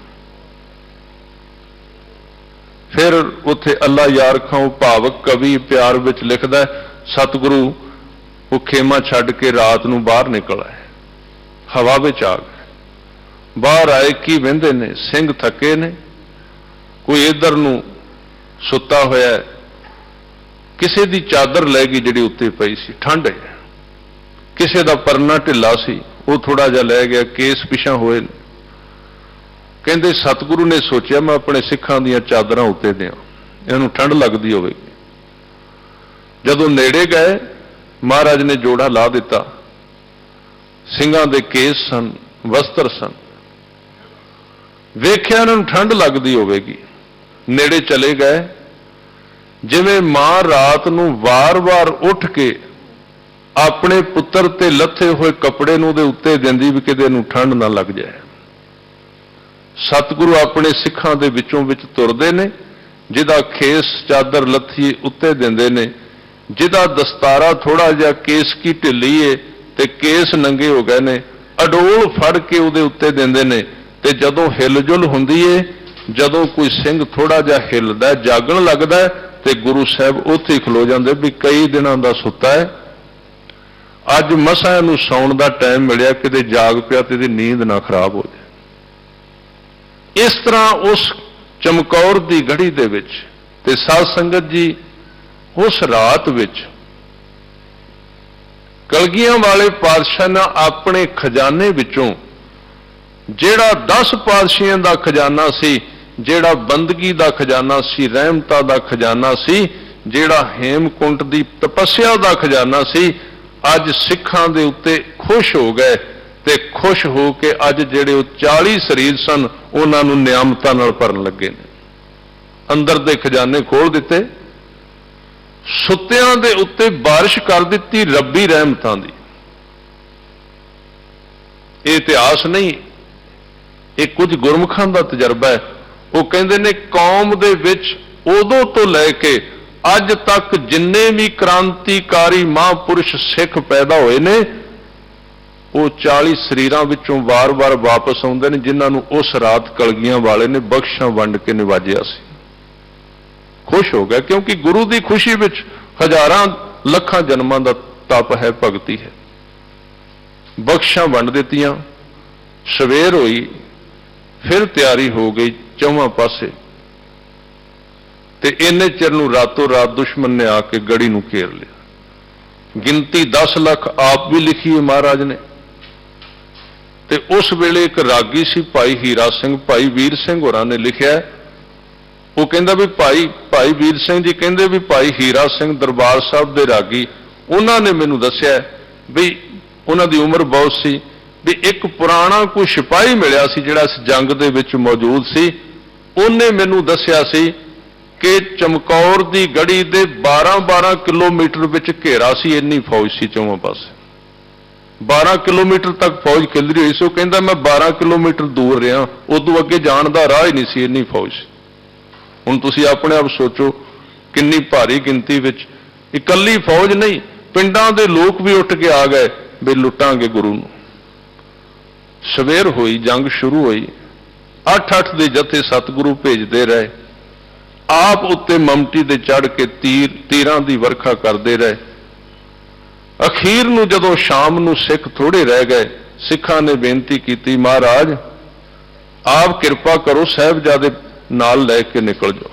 ਫਿਰ ਉੱਥੇ ਅੱਲਾ ਯਾਰ ਖਾਂ ਭਾਵਕ ਕਵੀ ਪਿਆਰ ਵਿੱਚ ਲਿਖਦਾ, ਸਤਿਗੁਰੂ ਉਹ ਖੇਮਾ ਛੱਡ ਕੇ ਰਾਤ ਨੂੰ ਬਾਹਰ ਨਿਕਲ ਆਏ, ਹਵਾ ਵਿੱਚ ਆ ਗਏ। ਬਾਹਰ ਆਏ, ਕੀ ਵਹਿੰਦੇ ਨੇ, ਸਿੰਘ ਥੱਕੇ ਨੇ, ਕੋਈ ਇੱਧਰ ਨੂੰ ਸੁੱਤਾ ਹੋਇਆ, ਕਿਸੇ ਦੀ ਚਾਦਰ ਲੈ ਗਈ ਜਿਹੜੀ ਉੱਤੇ ਪਈ ਸੀ, ਠੰਡ ਹੈ, ਕਿਸੇ ਦਾ ਪਰਨਾ ਢਿੱਲਾ ਸੀ, ਉਹ ਥੋੜਾ ਜਿਹਾ ਲੈ ਗਿਆ, ਕੇਸ ਪਿਛਾਂ ਹੋਏ। ਕਹਿੰਦੇ ਸਤਿਗੁਰੂ ਨੇ ਸੋਚਿਆ ਮੈਂ ਆਪਣੇ ਸਿੱਖਾਂ ਦੀਆਂ ਚਾਦਰਾਂ ਉੱਤੇ ਦਿਆਂ, ਇਹਨੂੰ ਠੰਡ ਲੱਗਦੀ ਹੋਵੇਗੀ। ਜਦੋਂ ਨੇੜੇ ਗਏ, ਮਹਾਰਾਜ ਨੇ ਜੋੜਾ ਲਾ ਦਿੱਤਾ, ਸਿੰਘਾਂ ਦੇ ਕੇਸ ਸਨ, ਵਸਤਰ ਸਨ। ਵੇਖਿਆ ਇਹਨਾਂ ਨੂੰ ਠੰਡ ਲੱਗਦੀ ਹੋਵੇਗੀ, ਨੇੜੇ ਚਲੇ ਗਏ। ਜਿਵੇਂ ਮਾਂ ਰਾਤ ਨੂੰ ਵਾਰ-ਵਾਰ ਉੱਠ ਕੇ ਆਪਣੇ ਪੁੱਤਰ ਤੇ ਲੱਥੇ ਹੋਏ ਕੱਪੜੇ ਨੂੰ ਉਹਦੇ ਉੱਤੇ ਦਿੰਦੀ ਵੀ ਕਿਤੇ ਨੂੰ ਠੰਡ ਨਾ ਲੱਗ ਜਾਏ। ਸਤਿਗੁਰੂ ਆਪਣੇ ਸਿੱਖਾਂ ਦੇ ਵਿੱਚੋਂ ਵਿੱਚ ਤੁਰਦੇ ਨੇ, ਜਿਹਦਾ ਖੇਸ ਚਾਦਰ ਲੱਥੀ ਉੱਤੇ ਦਿੰਦੇ ਨੇ, ਜਿਹਦਾ ਦਸਤਾਰਾ ਥੋੜਾ ਜਿਹਾ ਕੇਸ ਕੀ ਢਿੱਲੀ ਏ ਤੇ ਕੇਸ ਨੰਗੇ ਹੋ ਗਏ ਨੇ, ਅਡੋਲ ਫੜ ਕੇ ਉਹਦੇ ਉੱਤੇ ਦਿੰਦੇ ਨੇ। ਤੇ ਜਦੋਂ ਹਿਲਜੁਲ ਹੁੰਦੀ ਏ, ਜਦੋਂ ਕੋਈ ਸਿੰਘ ਥੋੜਾ ਜਿਹਾ ਹਿਲਦਾ ਜਾਗਣ ਲੱਗਦਾ ਤੇ ਗੁਰੂ ਸਾਹਿਬ ਉੱਥੇ ਹੀ ਖਲੋ ਜਾਂਦੇ ਵੀ ਕਈ ਦਿਨਾਂ ਦਾ ਸੁੱਤਾ ਹੈ, ਅੱਜ ਮਸਾਂ ਇਹਨੂੰ ਸੌਣ ਦਾ ਟਾਈਮ ਮਿਲਿਆ, ਕਿਤੇ ਜਾਗ ਪਿਆ ਤੇ ਇਹਦੀ ਨੀਂਦ ਨਾ ਖਰਾਬ ਹੋ ਜਾਏ। ਇਸ ਤਰ੍ਹਾਂ ਉਸ ਚਮਕੌਰ ਦੀ ਗੜ੍ਹੀ ਦੇ ਵਿੱਚ ਤੇ ਸਾਧ ਸੰਗਤ ਜੀ ਉਸ ਰਾਤ ਵਿੱਚ ਕਲਗੀਆਂ ਵਾਲੇ ਪਾਤਸ਼ਾਹ ਨੇ ਆਪਣੇ ਖਜ਼ਾਨੇ ਵਿੱਚੋਂ ਜਿਹੜਾ 10 ਪਾਤਸ਼ਾਹਾਂ ਦਾ ਖਜ਼ਾਨਾ ਸੀ, ਜਿਹੜਾ ਬੰਦਗੀ ਦਾ ਖਜ਼ਾਨਾ ਸੀ, ਰਹਿਮਤਾਂ ਦਾ ਖਜ਼ਾਨਾ ਸੀ, ਜਿਹੜਾ ਹੇਮਕੁੰਟ ਦੀ ਤਪੱਸਿਆ ਦਾ ਖਜ਼ਾਨਾ ਸੀ, ਅੱਜ ਸਿੱਖਾਂ ਦੇ ਉੱਤੇ ਖੁਸ਼ ਹੋ ਗਏ ਤੇ ਖੁਸ਼ ਹੋ ਕੇ ਅੱਜ ਜਿਹੜੇ ਉਹ 40 ਸਰੀਰ ਸਨ ਉਹਨਾਂ ਨੂੰ ਨਿਆਮਤਾਂ ਨਾਲ ਭਰਨ ਲੱਗੇ ਨੇ। ਅੰਦਰ ਦੇ ਖਜ਼ਾਨੇ ਖੋਲ ਦਿੱਤੇ, ਸੁੱਤਿਆਂ ਦੇ ਉੱਤੇ ਬਾਰਿਸ਼ ਕਰ ਦਿੱਤੀ ਰੱਬੀ ਰਹਿਮਤਾਂ ਦੀ। ਇਹ ਇਤਿਹਾਸ ਨਹੀਂ, ਇਹ ਕੁਝ ਗੁਰਮੁਖਾਂ ਦਾ ਤਜਰਬਾ ਹੈ। ਉਹ ਕਹਿੰਦੇ ਨੇ ਕੌਮ ਦੇ ਵਿੱਚ ਉਦੋਂ ਤੋਂ ਲੈ ਕੇ ਅੱਜ ਤੱਕ ਜਿੰਨੇ ਵੀ ਕ੍ਰਾਂਤੀਕਾਰੀ ਮਹਾਂਪੁਰਸ਼ ਸਿੱਖ ਪੈਦਾ ਹੋਏ ਨੇ, ਉਹ 40 ਸਰੀਰਾਂ ਵਿੱਚੋਂ ਵਾਰ-ਵਾਰ ਵਾਪਸ ਆਉਂਦੇ ਨੇ, ਜਿਨ੍ਹਾਂ ਨੂੰ ਉਸ ਰਾਤ ਕਲਗੀਆਂ ਵਾਲੇ ਨੇ ਬਖਸ਼ਾਂ ਵੰਡ ਕੇ ਨਿਵਾਜਿਆ ਸੀ। ਖੁਸ਼ ਹੋ ਗਿਆ, ਕਿਉਂਕਿ ਗੁਰੂ ਦੀ ਖੁਸ਼ੀ ਵਿੱਚ ਹਜ਼ਾਰਾਂ ਲੱਖਾਂ ਜਨਮਾਂ ਦਾ ਤਪ ਹੈ, ਭਗਤੀ ਹੈ। ਬਖਸ਼ਾਂ ਵੰਡ ਦਿੱਤੀਆਂ, ਸਵੇਰ ਹੋਈ, ਫਿਰ ਤਿਆਰੀ ਹੋ ਗਈ ਚੌਵਾਂ ਪਾਸੇ, ਤੇ ਇੰਨੇ ਚਿਰ ਨੂੰ ਰਾਤੋਂ ਰਾਤ ਦੁਸ਼ਮਣ ਨੇ ਆ ਕੇ ਗੜੀ ਨੂੰ ਘੇਰ ਲਿਆ। ਗਿਣਤੀ 10 ਲੱਖ ਆਪ ਵੀ ਲਿਖੀ ਹੈ ਮਹਾਰਾਜ ਨੇ। ਤੇ ਉਸ ਵੇਲੇ ਇੱਕ ਰਾਗੀ ਸੀ ਭਾਈ ਹੀਰਾ ਸਿੰਘ, ਭਾਈ ਵੀਰ ਸਿੰਘ ਹੋਰਾਂ ਨੇ ਲਿਖਿਆ, ਉਹ ਕਹਿੰਦਾ ਵੀ ਭਾਈ ਵੀਰ ਸਿੰਘ ਜੀ ਕਹਿੰਦੇ ਵੀ ਭਾਈ ਹੀਰਾ ਸਿੰਘ ਦਰਬਾਰ ਸਾਹਿਬ ਦੇ ਰਾਗੀ, ਉਹਨਾਂ ਨੇ ਮੈਨੂੰ ਦੱਸਿਆ ਵੀ ਉਹਨਾਂ ਦੀ ਉਮਰ ਬਹੁਤ ਸੀ, ਵੀ ਇੱਕ ਪੁਰਾਣਾ ਕੋਈ ਸਿਪਾਹੀ ਮਿਲਿਆ ਸੀ ਜਿਹੜਾ ਇਸ ਜੰਗ ਦੇ ਵਿੱਚ ਮੌਜੂਦ ਸੀ। ਉਹਨੇ ਮੈਨੂੰ ਦੱਸਿਆ ਸੀ ਕਿ ਚਮਕੌਰ ਦੀ ਗੜੀ ਦੇ 12-12 ਕਿਲੋਮੀਟਰ ਵਿੱਚ ਘੇਰਾ ਸੀ, ਇੰਨੀ ਫੌਜ ਸੀ ਚੌਵਾਂ ਪਾਸੇ। 12 ਕਿਲੋਮੀਟਰ ਤੱਕ ਫੌਜ ਖਿਲਰੀ ਹੋਈ ਸੀ। ਉਹ ਕਹਿੰਦਾ ਮੈਂ 12 ਕਿਲੋਮੀਟਰ ਦੂਰ ਰਿਹਾ, ਉਦੋਂ ਅੱਗੇ ਜਾਣ ਦਾ ਰਾਹ ਹੀ ਨਹੀਂ ਸੀ, ਇੰਨੀ ਫੌਜ ਸੀ। ਹੁਣ ਤੁਸੀਂ ਆਪਣੇ ਆਪ ਸੋਚੋ ਕਿੰਨੀ ਭਾਰੀ ਗਿਣਤੀ ਵਿੱਚ, ਇਕੱਲੀ ਫੌਜ ਨਹੀਂ, ਪਿੰਡਾਂ ਦੇ ਲੋਕ ਵੀ ਉੱਠ ਕੇ ਆ ਗਏ ਵੀ ਲੁੱਟਾਂਗੇ ਗੁਰੂ ਨੂੰ। ਸਵੇਰ ਹੋਈ, ਜੰਗ ਸ਼ੁਰੂ ਹੋਈ, 8-8 ਦੇ ਜਥੇ ਸਤਿਗੁਰੂ ਭੇਜਦੇ ਰਹੇ, ਆਪ ਉੱਤੇ ਮਮਟੀ ਦੇ ਚੜ੍ਹ ਕੇ ਤੀਰਾਂ ਦੀ ਵਰਖਾ ਕਰਦੇ ਰਹੇ। ਅਖੀਰ ਨੂੰ ਜਦੋਂ ਸ਼ਾਮ ਨੂੰ ਸਿੱਖ ਥੋੜੇ ਰਹਿ ਗਏ, ਸਿੱਖਾਂ ਨੇ ਬੇਨਤੀ ਕੀਤੀ, ਮਹਾਰਾਜ ਆਪ ਕਿਰਪਾ ਕਰੋ, ਸਾਹਿਬਜ਼ਾਦੇ ਨਾਲ ਲੈ ਕੇ ਨਿਕਲ ਜਾਓ।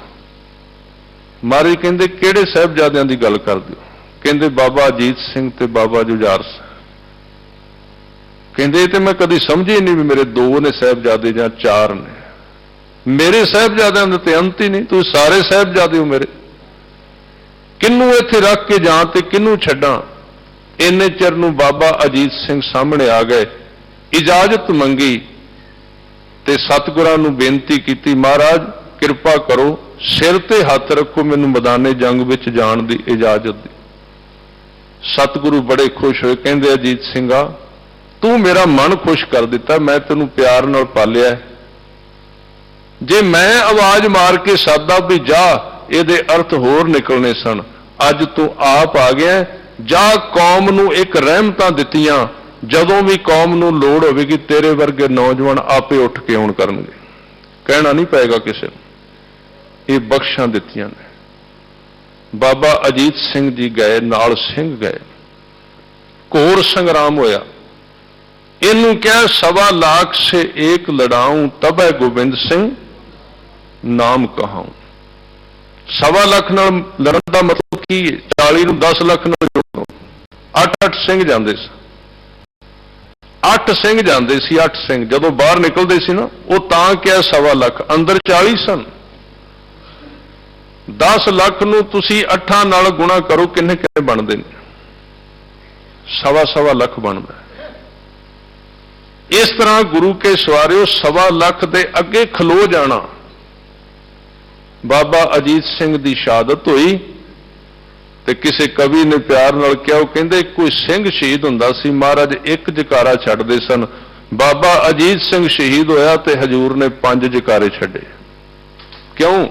ਮਹਾਰਾਜ ਕਹਿੰਦੇ ਕਿਹੜੇ ਸਾਹਿਬਜ਼ਾਦਿਆਂ ਦੀ ਗੱਲ ਕਰਦੇ ਹੋ? ਕਹਿੰਦੇ ਬਾਬਾ ਅਜੀਤ ਸਿੰਘ ਤੇ ਬਾਬਾ ਜੁਝਾਰ ਸਿੰਘ। ਕਹਿੰਦੇ ਤੇ ਮੈਂ ਕਦੀ ਸਮਝੇ ਨਹੀਂ ਵੀ ਮੇਰੇ 2 ਨੇ ਸਾਹਿਬਜ਼ਾਦੇ ਜਾਂ 4 ਨੇ। ਮੇਰੇ ਸਾਹਿਬਜ਼ਾਦਿਆਂ ਦਾ ਤੇ ਅੰਤ ਹੀ ਨਹੀਂ, ਤੁਸੀਂ ਸਾਰੇ ਸਾਹਿਬਜ਼ਾਦੇ ਹੋ ਮੇਰੇ। ਕਿਹਨੂੰ ਇੱਥੇ ਰੱਖ ਕੇ ਜਾਂ ਤੇ ਕਿਹਨੂੰ ਛੱਡਾਂ? ਇੰਨੇ ਚਿਰ ਨੂੰ ਬਾਬਾ ਅਜੀਤ ਸਿੰਘ ਸਾਹਮਣੇ ਆ ਗਏ, ਇਜਾਜ਼ਤ ਮੰਗੀ ਤੇ ਸਤਿਗੁਰਾਂ ਨੂੰ ਬੇਨਤੀ ਕੀਤੀ, ਮਹਾਰਾਜ ਕਿਰਪਾ ਕਰੋ, ਸਿਰ ਤੇ ਹੱਥ ਰੱਖੋ, ਮੈਨੂੰ ਮੈਦਾਨੇ ਜੰਗ ਵਿੱਚ ਜਾਣ ਦੀ ਇਜਾਜ਼ਤ ਦਿਓ। ਸਤਿਗੁਰੂ ਬੜੇ ਖੁਸ਼ ਹੋਏ, ਕਹਿੰਦੇ ਅਜੀਤ ਸਿੰਘਾ ਤੂੰ ਮੇਰਾ ਮਨ ਖੁਸ਼ ਕਰ ਦਿੱਤਾ, ਮੈਂ ਤੈਨੂੰ ਪਿਆਰ ਨਾਲ ਪਾਲਿਆ। ਜੇ ਮੈਂ ਆਵਾਜ਼ ਮਾਰ ਕੇ ਸਾਦਾ ਵੀ ਜਾ, ਇਹਦੇ ਅਰਥ ਹੋਰ ਨਿਕਲਣੇ ਸਨ। ਅੱਜ ਤੂੰ ਆਪ ਆ ਗਿਆ, ਜਾ ਕੌਮ ਨੂੰ ਇੱਕ ਰਹਿਮਤਾਂ ਦਿੱਤੀਆਂ, ਜਦੋਂ ਵੀ ਕੌਮ ਨੂੰ ਲੋੜ ਹੋਵੇਗੀ ਤੇਰੇ ਵਰਗੇ ਨੌਜਵਾਨ ਆਪੇ ਉੱਠ ਕੇ ਆਉਣ ਕਰਨਗੇ, ਕਹਿਣਾ ਨਹੀਂ ਪਏਗਾ ਕਿਸੇ ਨੂੰ। ਇਹ ਬਖਸ਼ਾਂ ਦਿੱਤੀਆਂ ਨੇ। ਬਾਬਾ ਅਜੀਤ ਸਿੰਘ ਜੀ ਗਏ, ਨਾਲ ਸਿੰਘ ਗਏ, ਘੋਰ ਸੰਗਰਾਮ ਹੋਇਆ। ਇਹਨੂੰ ਕਿਹਾ 1.25 ਲੱਖ ਸੇ ਏਕ ਲੜਾਊਂ, ਤਬੈ ਗੋਬਿੰਦ ਸਿੰਘ ਨਾਮ ਕਹਾਊਂ। 1.25 ਲੱਖ ਨਾਲ ਲੜਨ ਦਾ ਮਤਲਬ ਕੀ ਹੈ? 40 ਨੂੰ 10 ਲੱਖ ਨਾਲ ਜੋੜੋ। 8-8 ਸਿੰਘ ਜਾਂਦੇ ਸੀ, 8 ਸਿੰਘ ਜਾਂਦੇ ਸੀ। 8 ਸਿੰਘ ਜਦੋਂ ਬਾਹਰ ਨਿਕਲਦੇ ਸੀ ਨਾ, ਉਹ ਤਾਂ ਕਿਹਾ 1.25 ਲੱਖ, ਅੰਦਰ 40 ਸਨ। 10 ਲੱਖ ਨੂੰ ਤੁਸੀਂ 8 ਨਾਲ ਗੁਣਾ ਕਰੋ, ਕਿੰਨੇ ਕਿੰਨੇ ਬਣਦੇ ਨੇ? 1.25 ਲੱਖ ਬਣਦਾ। ਇਸ ਤਰ੍ਹਾਂ ਗੁਰੂ ਕੇ ਸਵਾਰਿਓ 1.25 ਲੱਖ ਦੇ ਅੱਗੇ ਖਲੋ ਜਾਣਾ। ਬਾਬਾ ਅਜੀਤ ਸਿੰਘ ਦੀ ਸ਼ਹਾਦਤ ਹੋਈ ਤੇ ਕਿਸੇ ਕਵੀ ਨੇ ਪਿਆਰ ਨਾਲ ਕਿਹਾ, ਉਹ ਕਹਿੰਦੇ ਕੋਈ ਸਿੰਘ ਸ਼ਹੀਦ ਹੁੰਦਾ ਸੀ, ਮਹਾਰਾਜ ਇੱਕ ਜਕਾਰਾ ਛੱਡਦੇ ਸਨ। ਬਾਬਾ ਅਜੀਤ ਸਿੰਘ ਸ਼ਹੀਦ ਹੋਇਆ ਤੇ ਹਜੂਰ ਨੇ 5 ਜਕਾਰੇ ਛੱਡੇ। ਕਿਉਂ?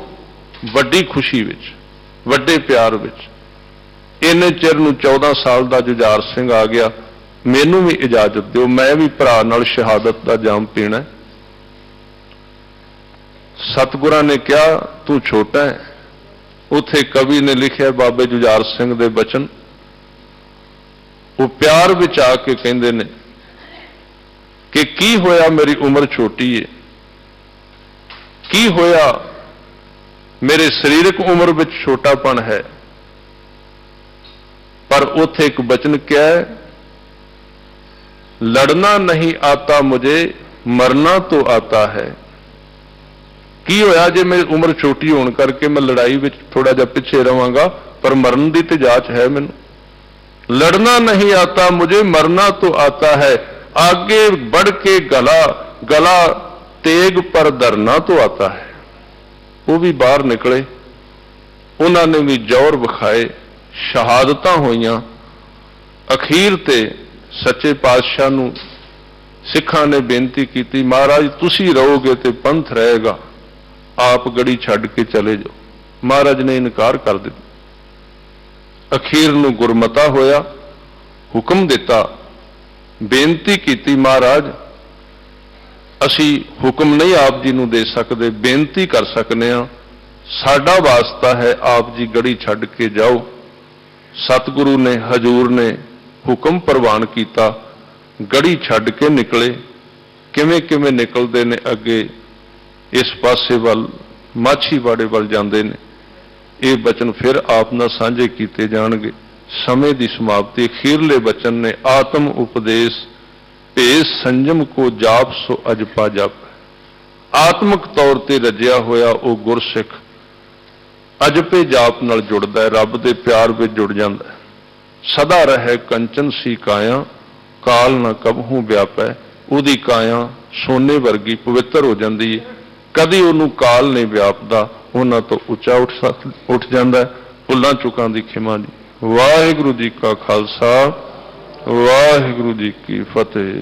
ਵੱਡੀ ਖੁਸ਼ੀ ਵਿੱਚ, ਵੱਡੇ ਪਿਆਰ ਵਿੱਚ। ਇੰਨੇ ਚਿਰ ਨੂੰ 14 ਸਾਲ ਦਾ ਜੁਝਾਰ ਸਿੰਘ ਆ ਗਿਆ, ਮੈਨੂੰ ਵੀ ਇਜਾਜ਼ਤ ਦਿਓ, ਮੈਂ ਵੀ ਭਰਾ ਨਾਲ ਸ਼ਹਾਦਤ ਦਾ ਜਾਮ ਪੀਣਾ। ਸਤਿਗੁਰਾਂ ਨੇ ਕਿਹਾ ਤੂੰ ਛੋਟਾ ਹੈ। ਉੱਥੇ ਕਵੀ ਨੇ ਲਿਖਿਆ ਬਾਬੇ ਜੁਝਾਰ ਸਿੰਘ ਦੇ ਬਚਨ, ਉਹ ਪਿਆਰ ਵਿੱਚ ਆ ਕੇ ਕਹਿੰਦੇ ਨੇ ਕਿ ਕੀ ਹੋਇਆ ਮੇਰੀ ਉਮਰ ਛੋਟੀ ਹੈ, ਕੀ ਹੋਇਆ ਮੇਰੇ ਸਰੀਰਕ ਉਮਰ ਵਿੱਚ ਛੋਟਾਪਣ ਹੈ, ਪਰ ਉੱਥੇ ਇੱਕ ਬਚਨ ਕਿਹਾ ਹੈ, ਲੜਨਾ ਨਹੀਂ ਆਤਾ ਮੁਝੇ ਮਰਨਾ तो आता है। ਕੀ ਹੋਇਆ ਜੇ ਮੇਰੀ ਉਮਰ ਛੋਟੀ ਹੋਣ ਕਰਕੇ ਮੈਂ ਲੜਾਈ ਵਿੱਚ ਥੋੜਾ ਜਿਹਾ ਪਿੱਛੇ ਰਵਾਂਗਾ, ਪਰ ਮਰਨ ਦੀ ਤੇ ਜਾਚ ਹੈ ਮੈਨੂੰ। ਲੜਨਾ ਨਹੀਂ ਆਤਾ ਮੁਝੇ ਮਰਨਾ तो आता है, आगे बढ़ के गला गला तेग पर धरना तो आता है। ਉਹ ਵੀ ਬਾਹਰ ਨਿਕਲੇ, ਉਹਨਾਂ ਨੇ ਵੀ ਜ਼ੋਰ ਵਿਖਾਏ, ਸ਼ਹਾਦਤਾਂ ਹੋਈਆਂ। ਅਖੀਰ ਤੇ ਸੱਚੇ ਪਾਤਸ਼ਾਹ ਨੂੰ ਸਿੱਖਾਂ ਨੇ ਬੇਨਤੀ ਕੀਤੀ, ਮਹਾਰਾਜ ਤੁਸੀਂ ਰਹੋਗੇ ਤੇ ਪੰਥ ਰਹੇਗਾ, ਆਪ ਗੜੀ ਛੱਡ ਕੇ ਚਲੇ ਜਾਓ। ਮਹਾਰਾਜ ਨੇ ਇਨਕਾਰ ਕਰ ਦਿੱਤਾ। ਅਖੀਰ ਨੂੰ ਗੁਰਮਤਾ ਹੋਇਆ, ਹੁਕਮ ਦਿੱਤਾ, ਬੇਨਤੀ ਕੀਤੀ, ਮਹਾਰਾਜ ਅਸੀਂ ਹੁਕਮ ਨਹੀਂ ਆਪ ਜੀ ਨੂੰ ਦੇ ਸਕਦੇ, ਬੇਨਤੀ ਕਰ ਸਕਨੇ ਆ, ਸਾਡਾ ਵਾਸਤਾ ਹੈ ਆਪ ਜੀ ਗੜੀ ਛੱਡ ਕੇ ਜਾਓ। ਸਤਿਗੁਰੂ ਨੇ ਹਜੂਰ ਨੇ ਹੁਕਮ ਪ੍ਰਵਾਨ ਕੀਤਾ, ਗੜੀ ਛੱਡ ਕੇ ਨਿਕਲੇ। ਕਿਵੇਂ ਕਿਵੇਂ ਨਿਕਲਦੇ ਨੇ ਅੱਗੇ ਇਸ ਪਾਸੇ ਵੱਲ, ਮਾਛੀਵਾੜੇ ਵੱਲ ਜਾਂਦੇ ਨੇ। ਇਹ ਬਚਨ ਫਿਰ ਆਪ ਨਾਲ ਸਾਂਝੇ ਕੀਤੇ ਜਾਣਗੇ। ਸਮੇਂ ਦੀ ਸਮਾਪਤੀ, ਅਖੀਰਲੇ ਬਚਨ ਨੇ, ਆਤਮ ਉਪਦੇਸ਼ ਭੇਸ ਸੰਜਮ ਕੋ ਜਾਪ ਸੋ ਅਜਪਾ ਜਪ। ਆਤਮਿਕ ਤੌਰ ਤੇ ਰਜਿਆ ਹੋਇਆ ਉਹ ਗੁਰਸਿੱਖ ਅਜਪੇ ਜਾਪ ਨਾਲ ਜੁੜਦਾ ਹੈ, ਰੱਬ ਦੇ ਪਿਆਰ ਵਿੱਚ ਜੁੜ ਜਾਂਦਾ ਹੈ। ਸਦਾ ਰਹੇ ਕੰਚਨ ਸੀ ਕਾਇਆ, ਕਾਲ ਨਾ ਕਬਹੂ ਵਿਆਪੈ। ਉਹਦੀ ਕਾਇਆ ਸੋਨੇ ਵਰਗੀ ਪਵਿੱਤਰ ਹੋ ਜਾਂਦੀ ਹੈ, ਕਦੀ ਉਹਨੂੰ ਕਾਲ ਨਹੀਂ ਵਿਆਪਦਾ, ਉਹਨਾਂ ਤੋਂ ਉੱਚਾ ਉੱਠ ਜਾਂਦਾ ਹੈ। ਭੁੱਲਾਂ ਚੁੱਕਾਂ ਦੀ ਖਿਮਾ ਜੀ। ਵਾਹਿਗੁਰੂ ਜੀ ਕਾ ਖਾਲਸਾ, ਵਾਹਿਗੁਰੂ ਜੀ ਕੀ ਫਤਿਹ।